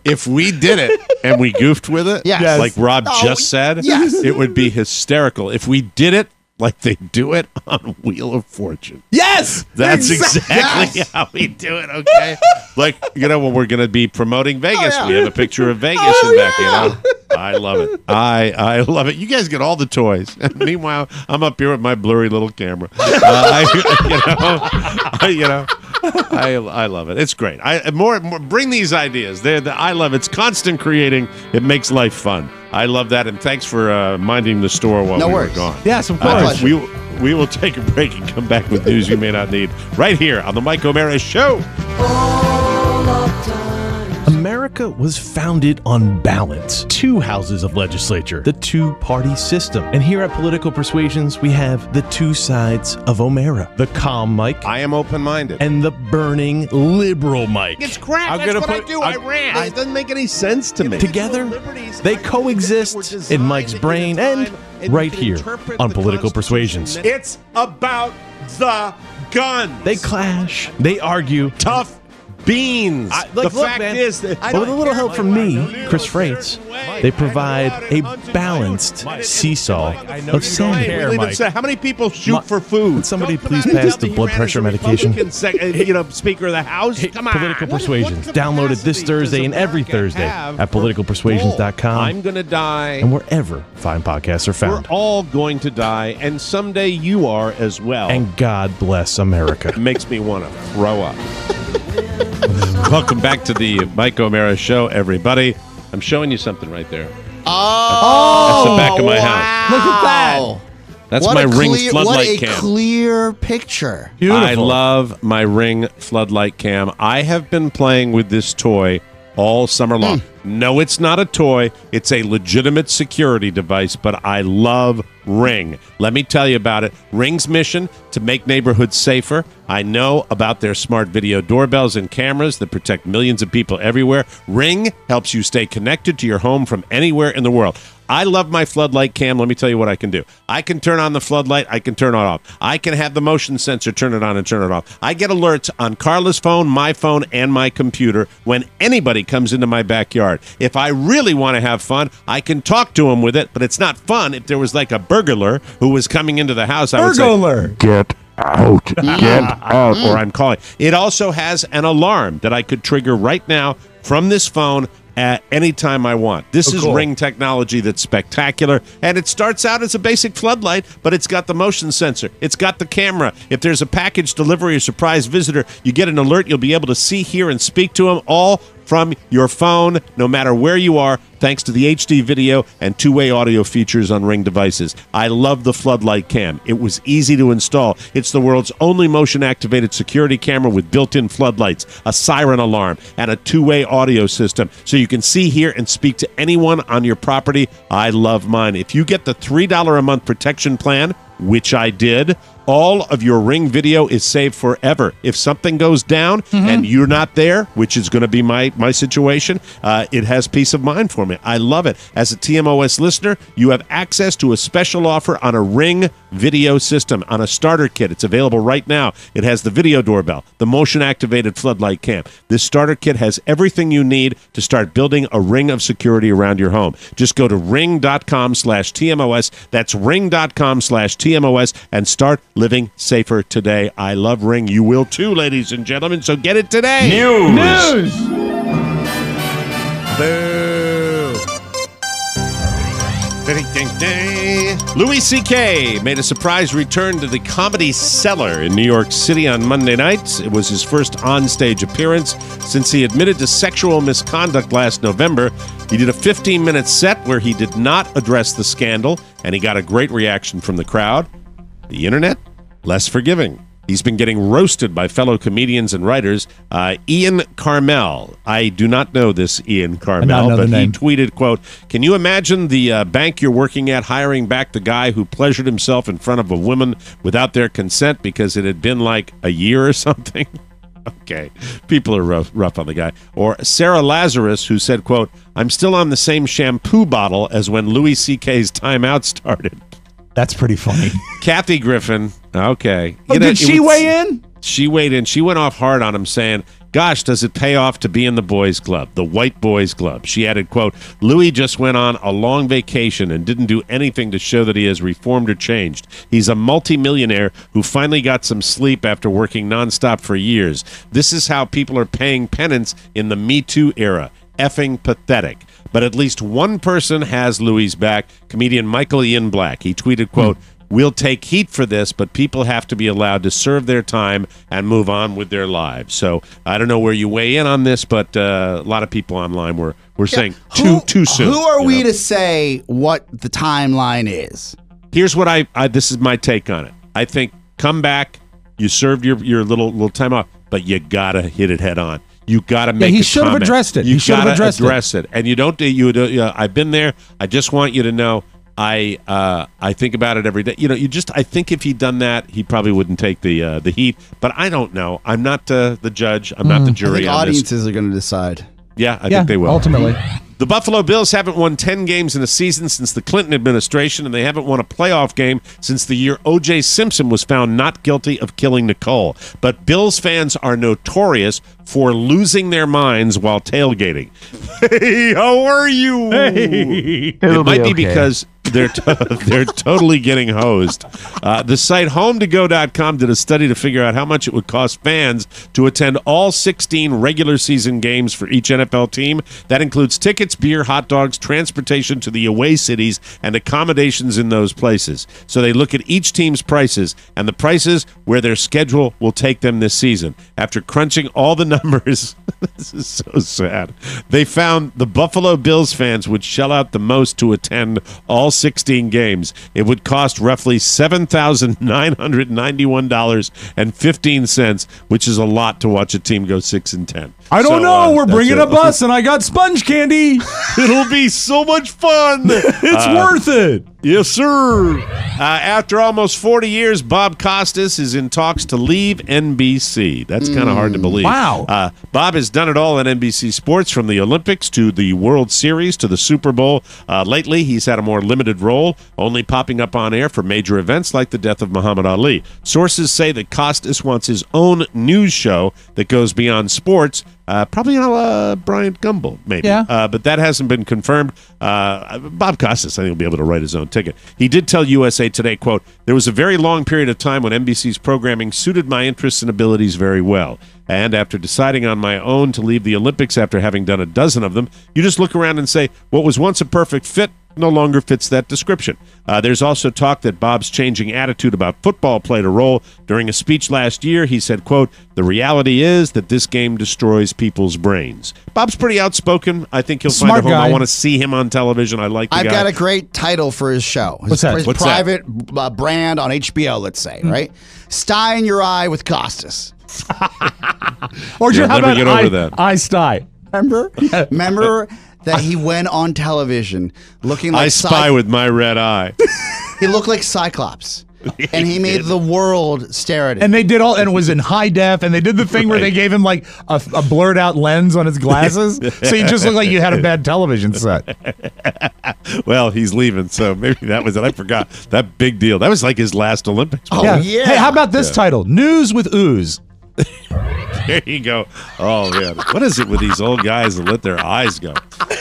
If we did it and we goofed with it, like Rob just said, it would be hysterical. If we did it like they do it on Wheel of Fortune. Yes! That's exactly how we do it, okay? Like, when we're going to be promoting Vegas, we have a picture of Vegas in back, I love it. I love it. You guys get all the toys. And meanwhile, I'm up here with my blurry little camera. I love it. It's great. More bring these ideas. I love it. It's constant creating. It makes life fun. I love that. And thanks for minding the store while we were gone. Yes, of course. We will take a break and come back with news you may not need right here on the Mike O'Mara Show. America was founded on balance. 2 houses of legislature, the 2-party system. And here at Political Persuasions, we have the 2 sides of O'Mara. The calm Mike. I am open-minded. And the burning liberal Mike. It's crap. That's what I do. I ran. It doesn't make any sense to me. Together, they coexist in Mike's brain and right here on Political Persuasions. It's about the gun. They clash. They argue. Tough beans. The fact is that with a little help from me, Chris Freites, they provide a balanced seesaw of sanity. How many people shoot for food? Would somebody please pass the blood pressure medication? Speaker of the House. Hey, come on. Political Persuasions. Download it this Thursday and every Thursday at politicalpersuasions.com. I'm going to die. And wherever fine podcasts are found. We're all going to die, and someday you are as well. And God bless America. It makes me want to throw up. Welcome back to the Mike O'Mara Show, everybody. I'm showing you something right there. That's the back of my house. Look at that. That's my Ring floodlight cam. What a clear picture. Beautiful. I love my Ring floodlight cam. I have been playing with this toy all summer long. No, it's not a toy. It's a legitimate security device, but I love Ring. Let me tell you about it. Ring's mission to make neighborhoods safer. I know about their smart video doorbells and cameras that protect millions of people everywhere. Ring helps you stay connected to your home from anywhere in the world. I love my floodlight cam. Let me tell you what I can do. I can turn on the floodlight. I can turn it off. I can have the motion sensor turn it on and turn it off. I get alerts on Carla's phone, my phone, and my computer when anybody comes into my backyard. If I really want to have fun, I can talk to them with it, but it's not fun if there was like a burglar who was coming into the house. I would say, get out, get out, or I'm calling. It also has an alarm that I could trigger right now from this phone at any time I want. This is Ring technology that's spectacular, and it starts out as a basic floodlight, but it's got the motion sensor. It's got the camera. If there's a package delivery or surprise visitor, you get an alert. You'll be able to see, hear, and speak to them all from your phone, no matter where you are, thanks to the HD video and two-way audio features on Ring devices. I love the Floodlight Cam. It was easy to install. It's the world's only motion-activated security camera with built-in floodlights, a siren alarm, and a two-way audio system, so you can see, hear, and speak to anyone on your property. I love mine. If you get the $3 a month protection plan, which I did, all of your Ring video is saved forever. If something goes down and you're not there, which is going to be my situation, it has peace of mind for me. I love it. As a TMOS listener, you have access to a special offer on a Ring video system, on a starter kit. It's available right now. It has the video doorbell, the motion-activated floodlight cam. This starter kit has everything you need to start building a ring of security around your home. Just go to ring.com/TMOS. That's ring.com/TMOS and start living safer today. I love Ring. You will too, ladies and gentlemen, so get it today. News. Boo. Louis C.K. made a surprise return to the Comedy Cellar in New York City on Monday night. It was his first onstage appearance since he admitted to sexual misconduct last November. He did a 15-minute set where he did not address the scandal, and he got a great reaction from the crowd. The internet, less forgiving. He's been getting roasted by fellow comedians and writers. Ian Carmel. I do not know this Ian Carmel, but he tweeted, quote, "Can you imagine the bank you're working at hiring back the guy who pleasured himself in front of a woman without their consent because it had been like a year or something?" Okay, people are rough on the guy. Or Sarah Lazarus, who said, quote, "I'm still on the same shampoo bottle as when Louis C.K.'s timeout started." That's pretty funny. Kathy Griffin. Okay. Oh, did she weigh in? She weighed in. She went off hard on him, saying, "Gosh, does it pay off to be in the boys' club, the white boys' club?" She added, quote, "Louis just went on a long vacation and didn't do anything to show that he has reformed or changed. He's a multimillionaire who finally got some sleep after working nonstop for years. This is how people are paying penance in the Me Too era. Effing pathetic." But at least one person has Louis' back, comedian Michael Ian Black. He tweeted, quote, "We'll take heat for this, but people have to be allowed to serve their time and move on with their lives." So I don't know where you weigh in on this, but a lot of people online were saying too soon. Who are we to say what the timeline is? Here's what I this is my take on it. I think come back, you served your little time off, but you got to hit it head on. You got to make. He should have addressed it. You got to address it, and you don't. I've been there. I just want you to know. I think about it every day. I think if he'd done that, he probably wouldn't take the heat. But I don't know. I'm not the judge. I'm not the jury. I think audiences are going to decide. Yeah, I think they will. Ultimately. The Buffalo Bills haven't won 10 games in a season since the Clinton administration, and they haven't won a playoff game since the year O.J. Simpson was found not guilty of killing Nicole. But Bills fans are notorious for losing their minds while tailgating. Hey, how are you? Hey. It might be because they're totally getting hosed. The site HomeToGo.com did a study to figure out how much it would cost fans to attend all 16 regular season games for each NFL team. That includes tickets, beer, hot dogs, transportation to the away cities, and accommodations in those places. So they look at each team's prices and the prices where their schedule will take them this season. After crunching all the numbers, this is so sad, they found the Buffalo Bills fans would shell out the most to attend all 16 games. It would cost roughly $7,991.15, which is a lot to watch a team go 6-10. I don't know. We're bringing a bus, and I got sponge candy. It'll be so much fun. It's worth it. Yes, sir. After almost 40 years, Bob Costas is in talks to leave NBC. That's kind of hard to believe. Wow. Bob has done it all in NBC Sports, from the Olympics to the World Series to the Super Bowl. Lately, he's had a more limited role, only popping up on air for major events like the death of Muhammad Ali. Sources say that Costas wants his own news show that goes beyond sports. Probably Bryant Gumbel, maybe. Yeah. But that hasn't been confirmed. Bob Costas, I think, will be able to write his own ticket. He did tell USA Today, quote, "There was a very long period of time when NBC's programming suited my interests and abilities very well. And after deciding on my own to leave the Olympics after having done a dozen of them, you just look around and say, what was once a perfect fit no longer fits that description." There's also talk that Bob's changing attitude about football played a role. During a speech last year, he said, quote, "The reality is that this game destroys people's brains." Bob's pretty outspoken. I think he'll find a home. I want to see him on television. I like the guy. I've got a great title for his show. What's that? His What's private brand on HBO, let's say, right? Sty in Your Eye with Costas. Or You'll how never about get over that. I Sty? Remember? Remember that he went on television looking like I spy with my red eye. He looked like Cyclops. And he made the world stare at him. And they did all, and it was in high def, and they did the thing where they gave him like a blurred out lens on his glasses, so you just looked like you had a bad television set. Well, he's leaving, so maybe that was it. I forgot that big deal. That was like his last Olympics. Oh, yeah. Hey, how about this title? News with Ooze. There you go. Oh, man. What is it with these old guys that let their eyes go?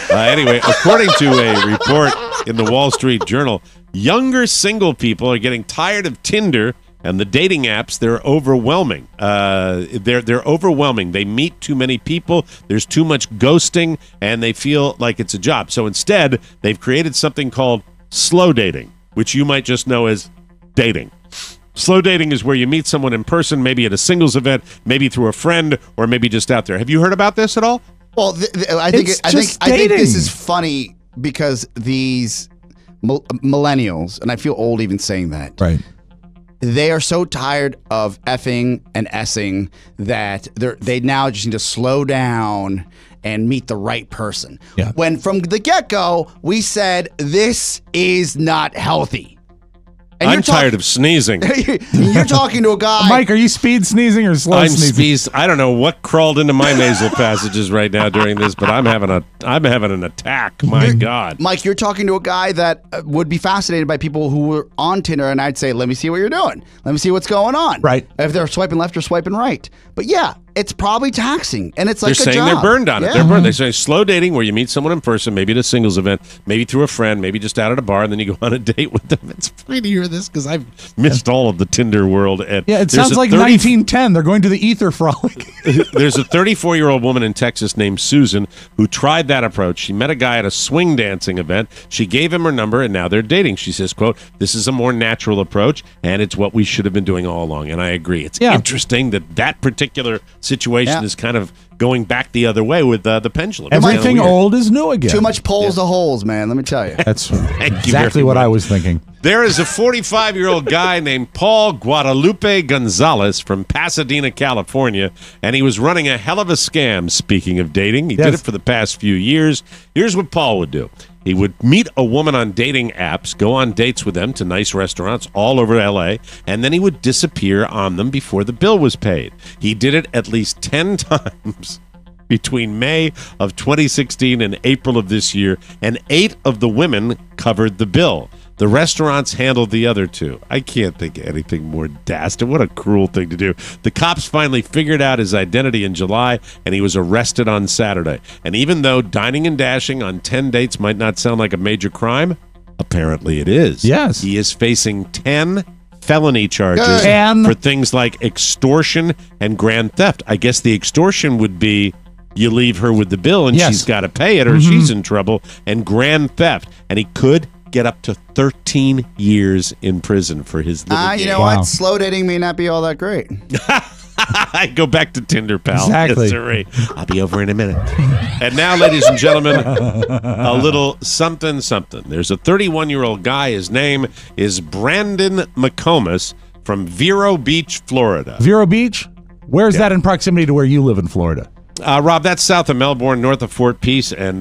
Anyway, according to a report in the Wall Street Journal, younger single people are getting tired of Tinder and the dating apps. They're overwhelming. They're overwhelming. They meet too many people. There's too much ghosting, and they feel like it's a job. So instead, they've created something called slow dating, which you might just know as dating. Slow dating is where you meet someone in person, maybe at a singles event, maybe through a friend, or maybe just out there. Have you heard about this at all? Well, I think this is funny because these millennials, and I feel old even saying that, right? They are so tired of effing and essing that they now just need to slow down and meet the right person. Yeah. When from the get-go we said this is not healthy. And I'm tired of sneezing. You're talking to a guy. Mike, are you speed sneezing or slow sneezing? I don't know what crawled into my nasal passages right now during this, but I'm having an attack. My God, Mike, you're talking to a guy that would be fascinated by people who were on Tinder, and I'd say, let me see what you're doing. Let me see what's going on. Right. If they're swiping left or swiping right. But yeah, it's probably taxing, and it's like they're saying they're burned on it. Yeah. They're burned. They say slow dating, where you meet someone in person, maybe at a singles event, maybe through a friend, maybe just out at a bar, and then you go on a date with them. It's funny to hear this because I've missed all of the Tinder world. And yeah, it sounds like 1910. They're going to the ether frolic. There's a 34-year-old woman in Texas named Susan who tried that approach. She met a guy at a swing dancing event. She gave him her number, and now they're dating. She says, quote, "This is a more natural approach, and it's what we should have been doing all along." And I agree. It's interesting that particular situation is kind of going back the other way with the pendulum. Everything old is new again. Too much poles to holes, man. Let me tell you. That's exactly what I was thinking. There is a 45-year-old guy named Paul Guadalupe Gonzalez from Pasadena, California, and he was running a hell of a scam, speaking of dating. He did it for the past few years. Here's what Paul would do. He would meet a woman on dating apps, go on dates with them to nice restaurants all over L.A., and then he would disappear on them before the bill was paid. He did it at least 10 times between May of 2016 and April of this year, and 8 of the women covered the bill. The restaurants handled the other 2. I can't think of anything more dastardly. What a cruel thing to do. The cops finally figured out his identity in July, and he was arrested on Saturday. And even though dining and dashing on 10 dates might not sound like a major crime, apparently it is. Yes. He is facing 10 felony charges for things like extortion and grand theft. I guess the extortion would be you leave her with the bill and she's got to pay it or she's in trouble, and grand theft. And he could get up to 13 years in prison for his little game. You know what? Slow dating may not be all that great. Go back to Tinder, pal. Exactly. Yes, sir. I'll be over in a minute. And now, ladies and gentlemen, a little something. There's a 31-year-old guy. His name is Brandon McComas from Vero Beach, Florida. Vero Beach? Where's that in proximity to where you live in Florida? Rob, that's south of Melbourne, north of Fort Pierce, and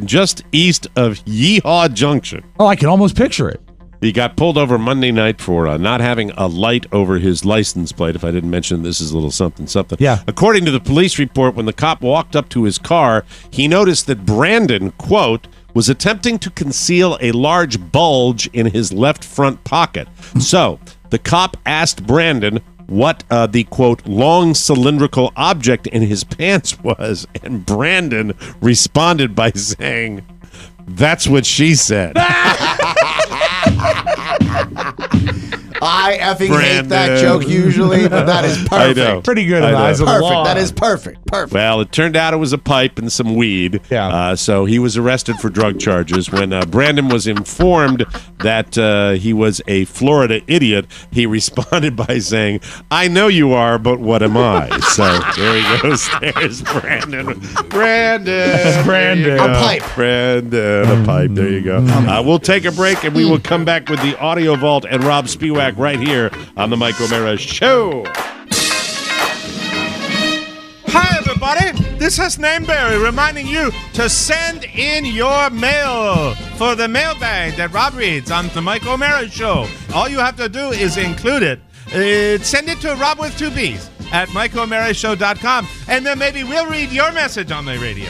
just east of Yeehaw Junction. Oh, I can almost picture it. He got pulled over Monday night for not having a light over his license plate. If I didn't mention, this is a little something. Yeah. According to the police report, when the cop walked up to his car, he noticed that Brandon, quote, was attempting to conceal a large bulge in his left front pocket. So the cop asked Brandon what the, quote, long cylindrical object in his pants was, and Brandon responded by saying, That's what she said. I effing hate that joke usually, but that is perfect. I know. Pretty good in the eyes of the law. That is perfect. Perfect. Well, it turned out it was a pipe and some weed. Yeah. So he was arrested for drug charges. When Brandon was informed that he was a Florida idiot, he responded by saying, "I know you are, but what am I?" So there he goes. There's Brandon. Brandon. A pipe. Brandon, a pipe. There you go. We'll take a break, and we will come back with the Audio Vault and Rob Spiewak right here on the Mike O'Meara Show. Hi, everybody. This is Nameberry reminding you to send in your mail for the mailbag that Rob reads on the Mike O'Meara Show. All you have to do is include it. Send it to Rob with 2 B's at MikeO'MearaShow.com, and then maybe we'll read your message on the radio.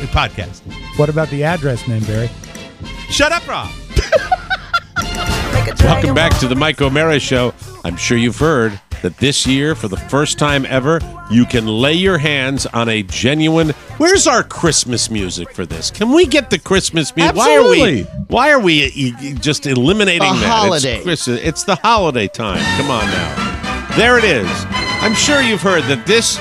The podcast. What about the address, Nameberry? Shut up, Rob. Welcome back to the Mike O'Meara Show. I'm sure you've heard that this year, for the first time ever, you can lay your hands on a genuine... Where's our Christmas music for this? Can we get the Christmas music? Absolutely. Why are we just eliminating that? Holiday. It's the holiday time. Come on now. There it is. I'm sure you've heard that this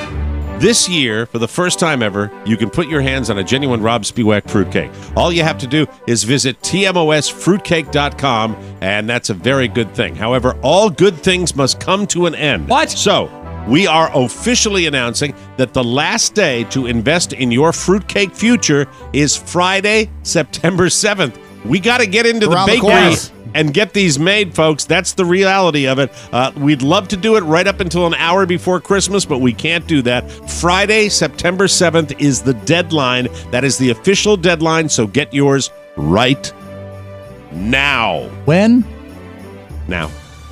year, for the first time ever, you can put your hands on a genuine Rob Spiewak fruitcake. All you have to do is visit tmosfruitcake.com, and that's a very good thing. However, all good things must come to an end. What? So, we are officially announcing that the last day to invest in your fruitcake future is Friday, September 7th. We got to get into Around the the bakery corner. and get these made, folks. That's the reality of it. We'd love to do it right up until an hour before Christmas, but we can't do that. Friday, September 7th is the deadline. That is the official deadline, so get yours right now. When? Now.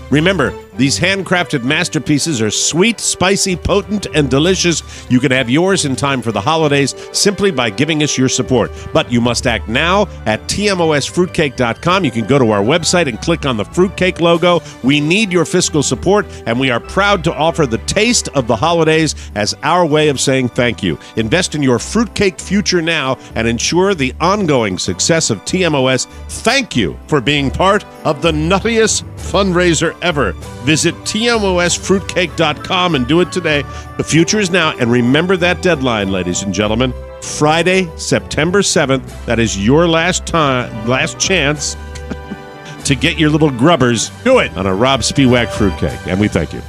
Remember, these handcrafted masterpieces are sweet, spicy, potent, and delicious. You can have yours in time for the holidays simply by giving us your support. But you must act now at tmosfruitcake.com. You can go to our website and click on the fruitcake logo. We need your fiscal support, and we are proud to offer the taste of the holidays as our way of saying thank you. Invest in your fruitcake future now and ensure the ongoing success of TMOS. Thank you for being part of the nuttiest fundraiser ever. Visit tmosfruitcake.com and do it today. The future is now, and remember that deadline, ladies and gentlemen. Friday, September 7th. That is your last chance to get your little grubbers. Do it on a Rob Spiewak fruitcake, and we thank you.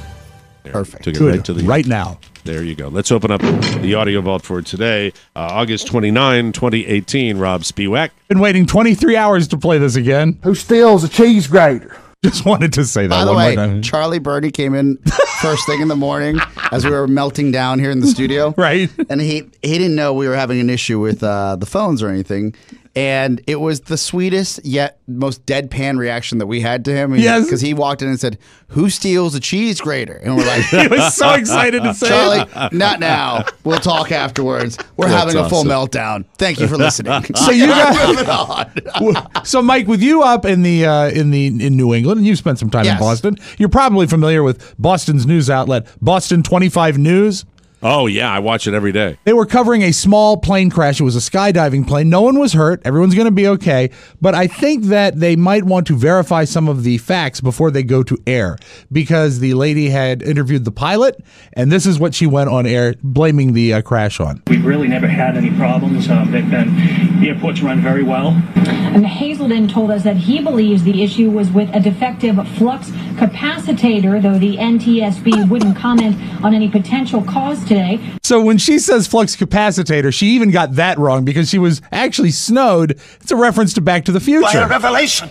There, perfect. Took it Good. right to the right now. There you go. Let's open up the audio vault for today, August 29, 2018. Rob Spiewak. Been waiting 23 hours to play this again. Who steals a cheese grater? Just wanted to say that By the one way, more time. Charlie Birdie came in first thing in the morning as we were melting down here in the studio. Right. And he didn't know we were having an issue with the phones or anything. And it was the sweetest yet most deadpan reaction that we had to him. Yes. Because he walked in and said, "Who steals a cheese grater?" And we're like, he was so excited to say Charlie, it. not now. We'll talk afterwards. We're That's having a full awesome. meltdown. Thank you for listening. So you got so Mike, with you up in New England, and you've spent some time in Yes. Boston, you're probably familiar with Boston's news outlet, Boston 25 News. Oh, yeah, I watch it every day. They were covering a small plane crash. It was a skydiving plane. No one was hurt. Everyone's going to be okay. But I think that they might want to verify some of the facts before they go to air, because the lady had interviewed the pilot, and this is what she went on air blaming the crash on. We've really never had any problems. The airport's run very well. And Hazelden told us that he believes the issue was with a defective flux capacitator, though the NTSB wouldn't comment on any potential cause today. So when she says flux capacitor, she even got that wrong because she was actually snowed. It's a reference to Back to the Future. By a revelation,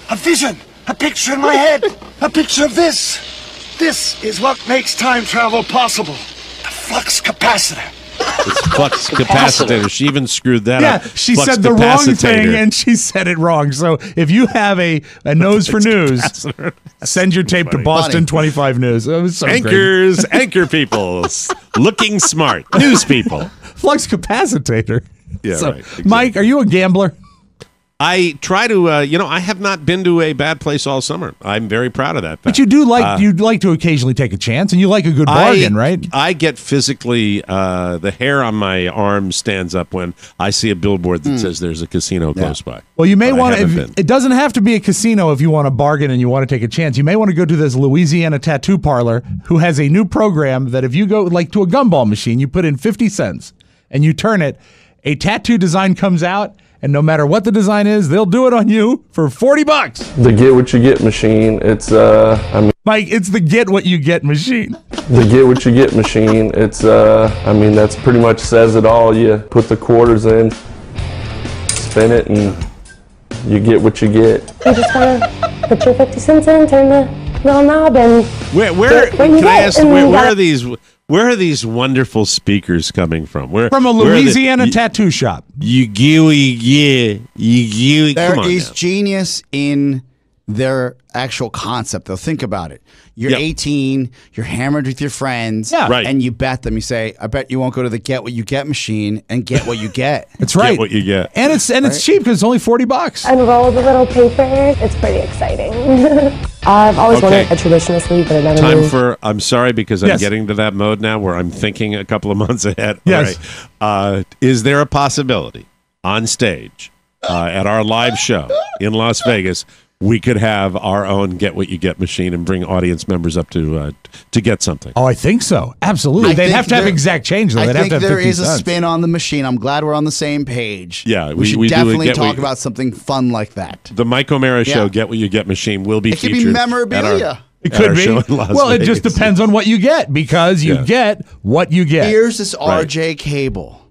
a vision, a picture in my head, a picture of this. This is what makes time travel possible. The flux capacitor. It's flux capacitor. She even screwed that up. Yeah, she Flux said the wrong capacitator. thing, and she said it wrong. So if you have a nose for news, send your tape to Boston 25 News. It was so Anchors, great. anchor people, looking smart, news people. Flux capacitor. Yeah, So, right. Exactly. Mike, are you a gambler? I try to, I have not been to a bad place all summer. I'm very proud of that. But you do like you'd like to occasionally take a chance, and you like a good bargain, right? I get physically, the hair on my arm stands up when I see a billboard that says there's a casino close by. Well, you may want to. It doesn't have to be a casino if you want to bargain and you want to take a chance. You may want to go to this Louisiana tattoo parlor who has a new program that if you go like to a gumball machine, you put in 50 cents and you turn it, a tattoo design comes out. And no matter what the design is, they'll do it on you for $40. The get what you get machine. It's Mike, it's the get what you get machine. The get what you get machine. It's that's pretty much says it all. You put the quarters in, spin it, and you get what you get. You just gotta put your 50 cents in, turn the little knob, and where are these wonderful speakers coming from? From a Louisiana tattoo shop. There is genius in their actual concept. They'll think about it. You're 18, you're hammered with your friends, and you bet them. You say, I bet you won't go to the get what you get machine and get what you get. That's right. Get what you get. And it's cheap because it's only $40. Unroll the little paper. It's pretty exciting. I've always wanted a traditional sleeve, but I never knew. I'm sorry because I'm getting to that mode now where I'm thinking a couple of months ahead. Yes. All right. Is there a possibility on stage at our live show in Las Vegas we could have our own get what you get machine and bring audience members up to get something? Oh, I think so. Absolutely. They'd have to have exact change, though. I They'd think have to have there 50 is a cents. spin on the machine. I'm glad we're on the same page. Yeah, we should definitely talk about something fun like that. The Mike O'Mara Show Get What You Get machine will be featured. It could be memorabilia. It could be. Well, it just depends on what you get because you get what you get. Here's this RJ cable.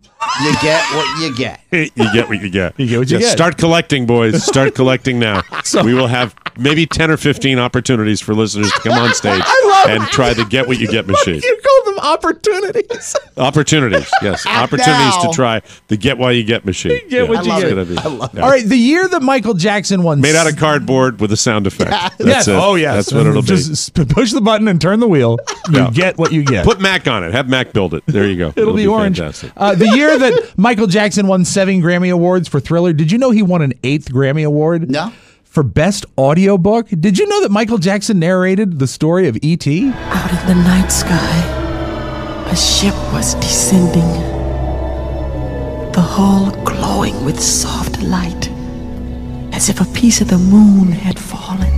You get what you get. You get what you get. You get what you get. Start collecting, boys. Start collecting now. We will have maybe 10 or 15 opportunities for listeners to come on stage and try the get what you get machine. You call them opportunities. Opportunities, yes. Opportunities to try the get what you get machine. Get what you get. I love it. All right, the year that Michael Jackson won. Made out of cardboard with a sound effect. Yes. It. Oh, yes. That's what it'll be. Just push the button and turn the wheel. You get what you get. Put Mac on it. Have Mac build it. There you go. It'll be orange. Fantastic. The year that Michael Jackson won 7 Grammy Awards for Thriller, did you know he won an 8th Grammy Award? No. For Best Audiobook? Did you know that Michael Jackson narrated the story of E.T.? Out in the night sky, a ship was descending, the hull glowing with soft light, as if a piece of the moon had fallen.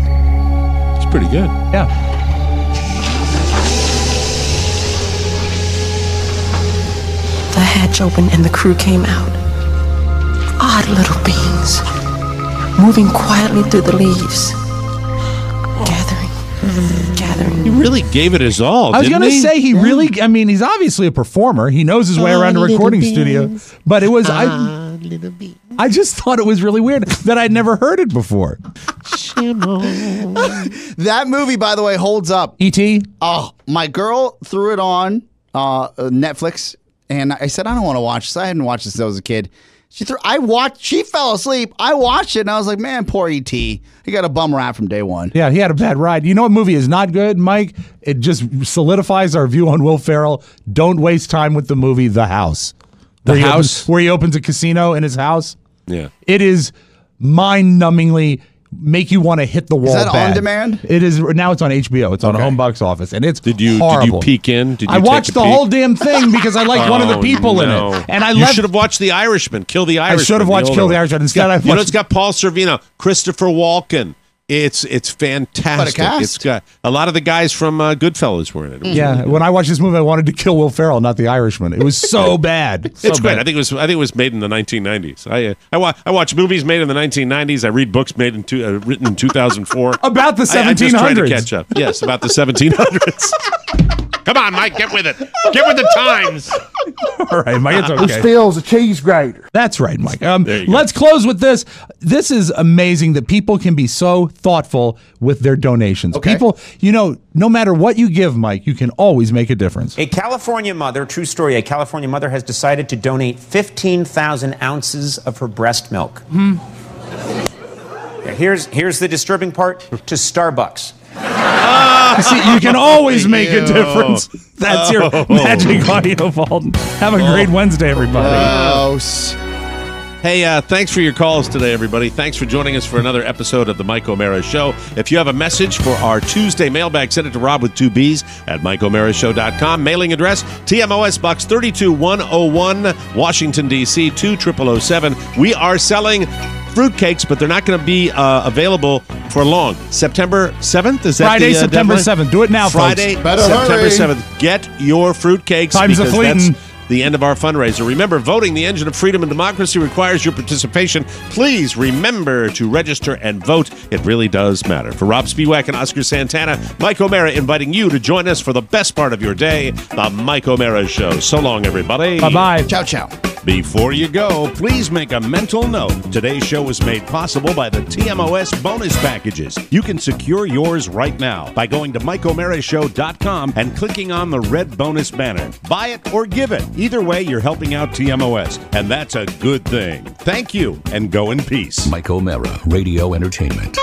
It's pretty good. Yeah. The hatch opened and the crew came out. Odd little beings, moving quietly through the leaves, gathering. He really gave it his all, I was going to say he really, he's obviously a performer. He knows his way around a recording studio. But it was, I just thought it was really weird that I'd never heard it before. That movie, by the way, holds up. E.T.? Oh, my girl threw it on Netflix, and I said, I don't want to watch this. I hadn't watched this since I was a kid. She fell asleep. I watched it, and I was like, man, poor E.T. He got a bum rap from day one. Yeah, he had a bad ride. You know what movie is not good, Mike? It just solidifies our view on Will Ferrell. Don't waste time with the movie The House. Where he opens a casino in his house. Yeah. It is mind-numbingly make you want to hit the wall. Is that bad. on demand? It is. Now it's on HBO. It's on Home Box Office, and it's horrible. Did you peek in? Did you I watched the whole damn thing because I like one of the people in it, and you should have watched The Irishman. Kill the Irishman. I should have watched Kill the Irishman. Instead, it's got Paul Sorvino, Christopher Walken. It's fantastic. What a cast. It's got a lot of the guys from Goodfellas were in it. Yeah, when I watched this movie, I wanted to kill Will Ferrell, not the Irishman. It was so bad. It's great. I think it was made in the 1990s. I watch movies made in the 1990s. I read books made written in 2004 about the 1700s. I'm just trying to catch up. Yes, about the 1700s. Come on, Mike, get with it. Get with the times. All right, Mike, it's okay. This feels a cheese grater. That's right, Mike. Let's close with this. This is amazing that people can be so thoughtful with their donations. Okay. People, no matter what you give, Mike, you can always make a difference. A California mother, true story, a California mother has decided to donate 15,000 ounces of her breast milk. Here's the disturbing part, to Starbucks. See, you can always make a difference. That's your magic audio vault. Have a great Wednesday, everybody. Gross. Hey, thanks for your calls today, everybody. Thanks for joining us for another episode of the Mike O'Mara Show. If you have a message for our Tuesday mailbag, send it to Rob with 2 B's at MikeO'MaraShow.com. Mailing address, TMOS Box 32101, Washington, D.C. 20007. We are selling fruitcakes, but they're not going to be available for long. September 7th? Is that Friday, September deadline? 7th. Do it now, Friday, folks. September 7th. Get your fruitcakes. Time's a-fleeting. The end of our fundraiser. Remember, voting, the engine of freedom and democracy, requires your participation. Please remember to register and vote. It really does matter. For Rob Spiewak and Oscar Santana, Mike O'Mara inviting you to join us for the best part of your day, the Mike O'Mara Show. So long, everybody. Bye-bye. Ciao, ciao. Before you go, please make a mental note. Today's show was made possible by the TMOS bonus packages. You can secure yours right now by going to MikeO'MaraShow.com and clicking on the red bonus banner. Buy it or give it. Either way, you're helping out TMOS, and that's a good thing. Thank you, and go in peace. Mike O'Mara, Radio Entertainment.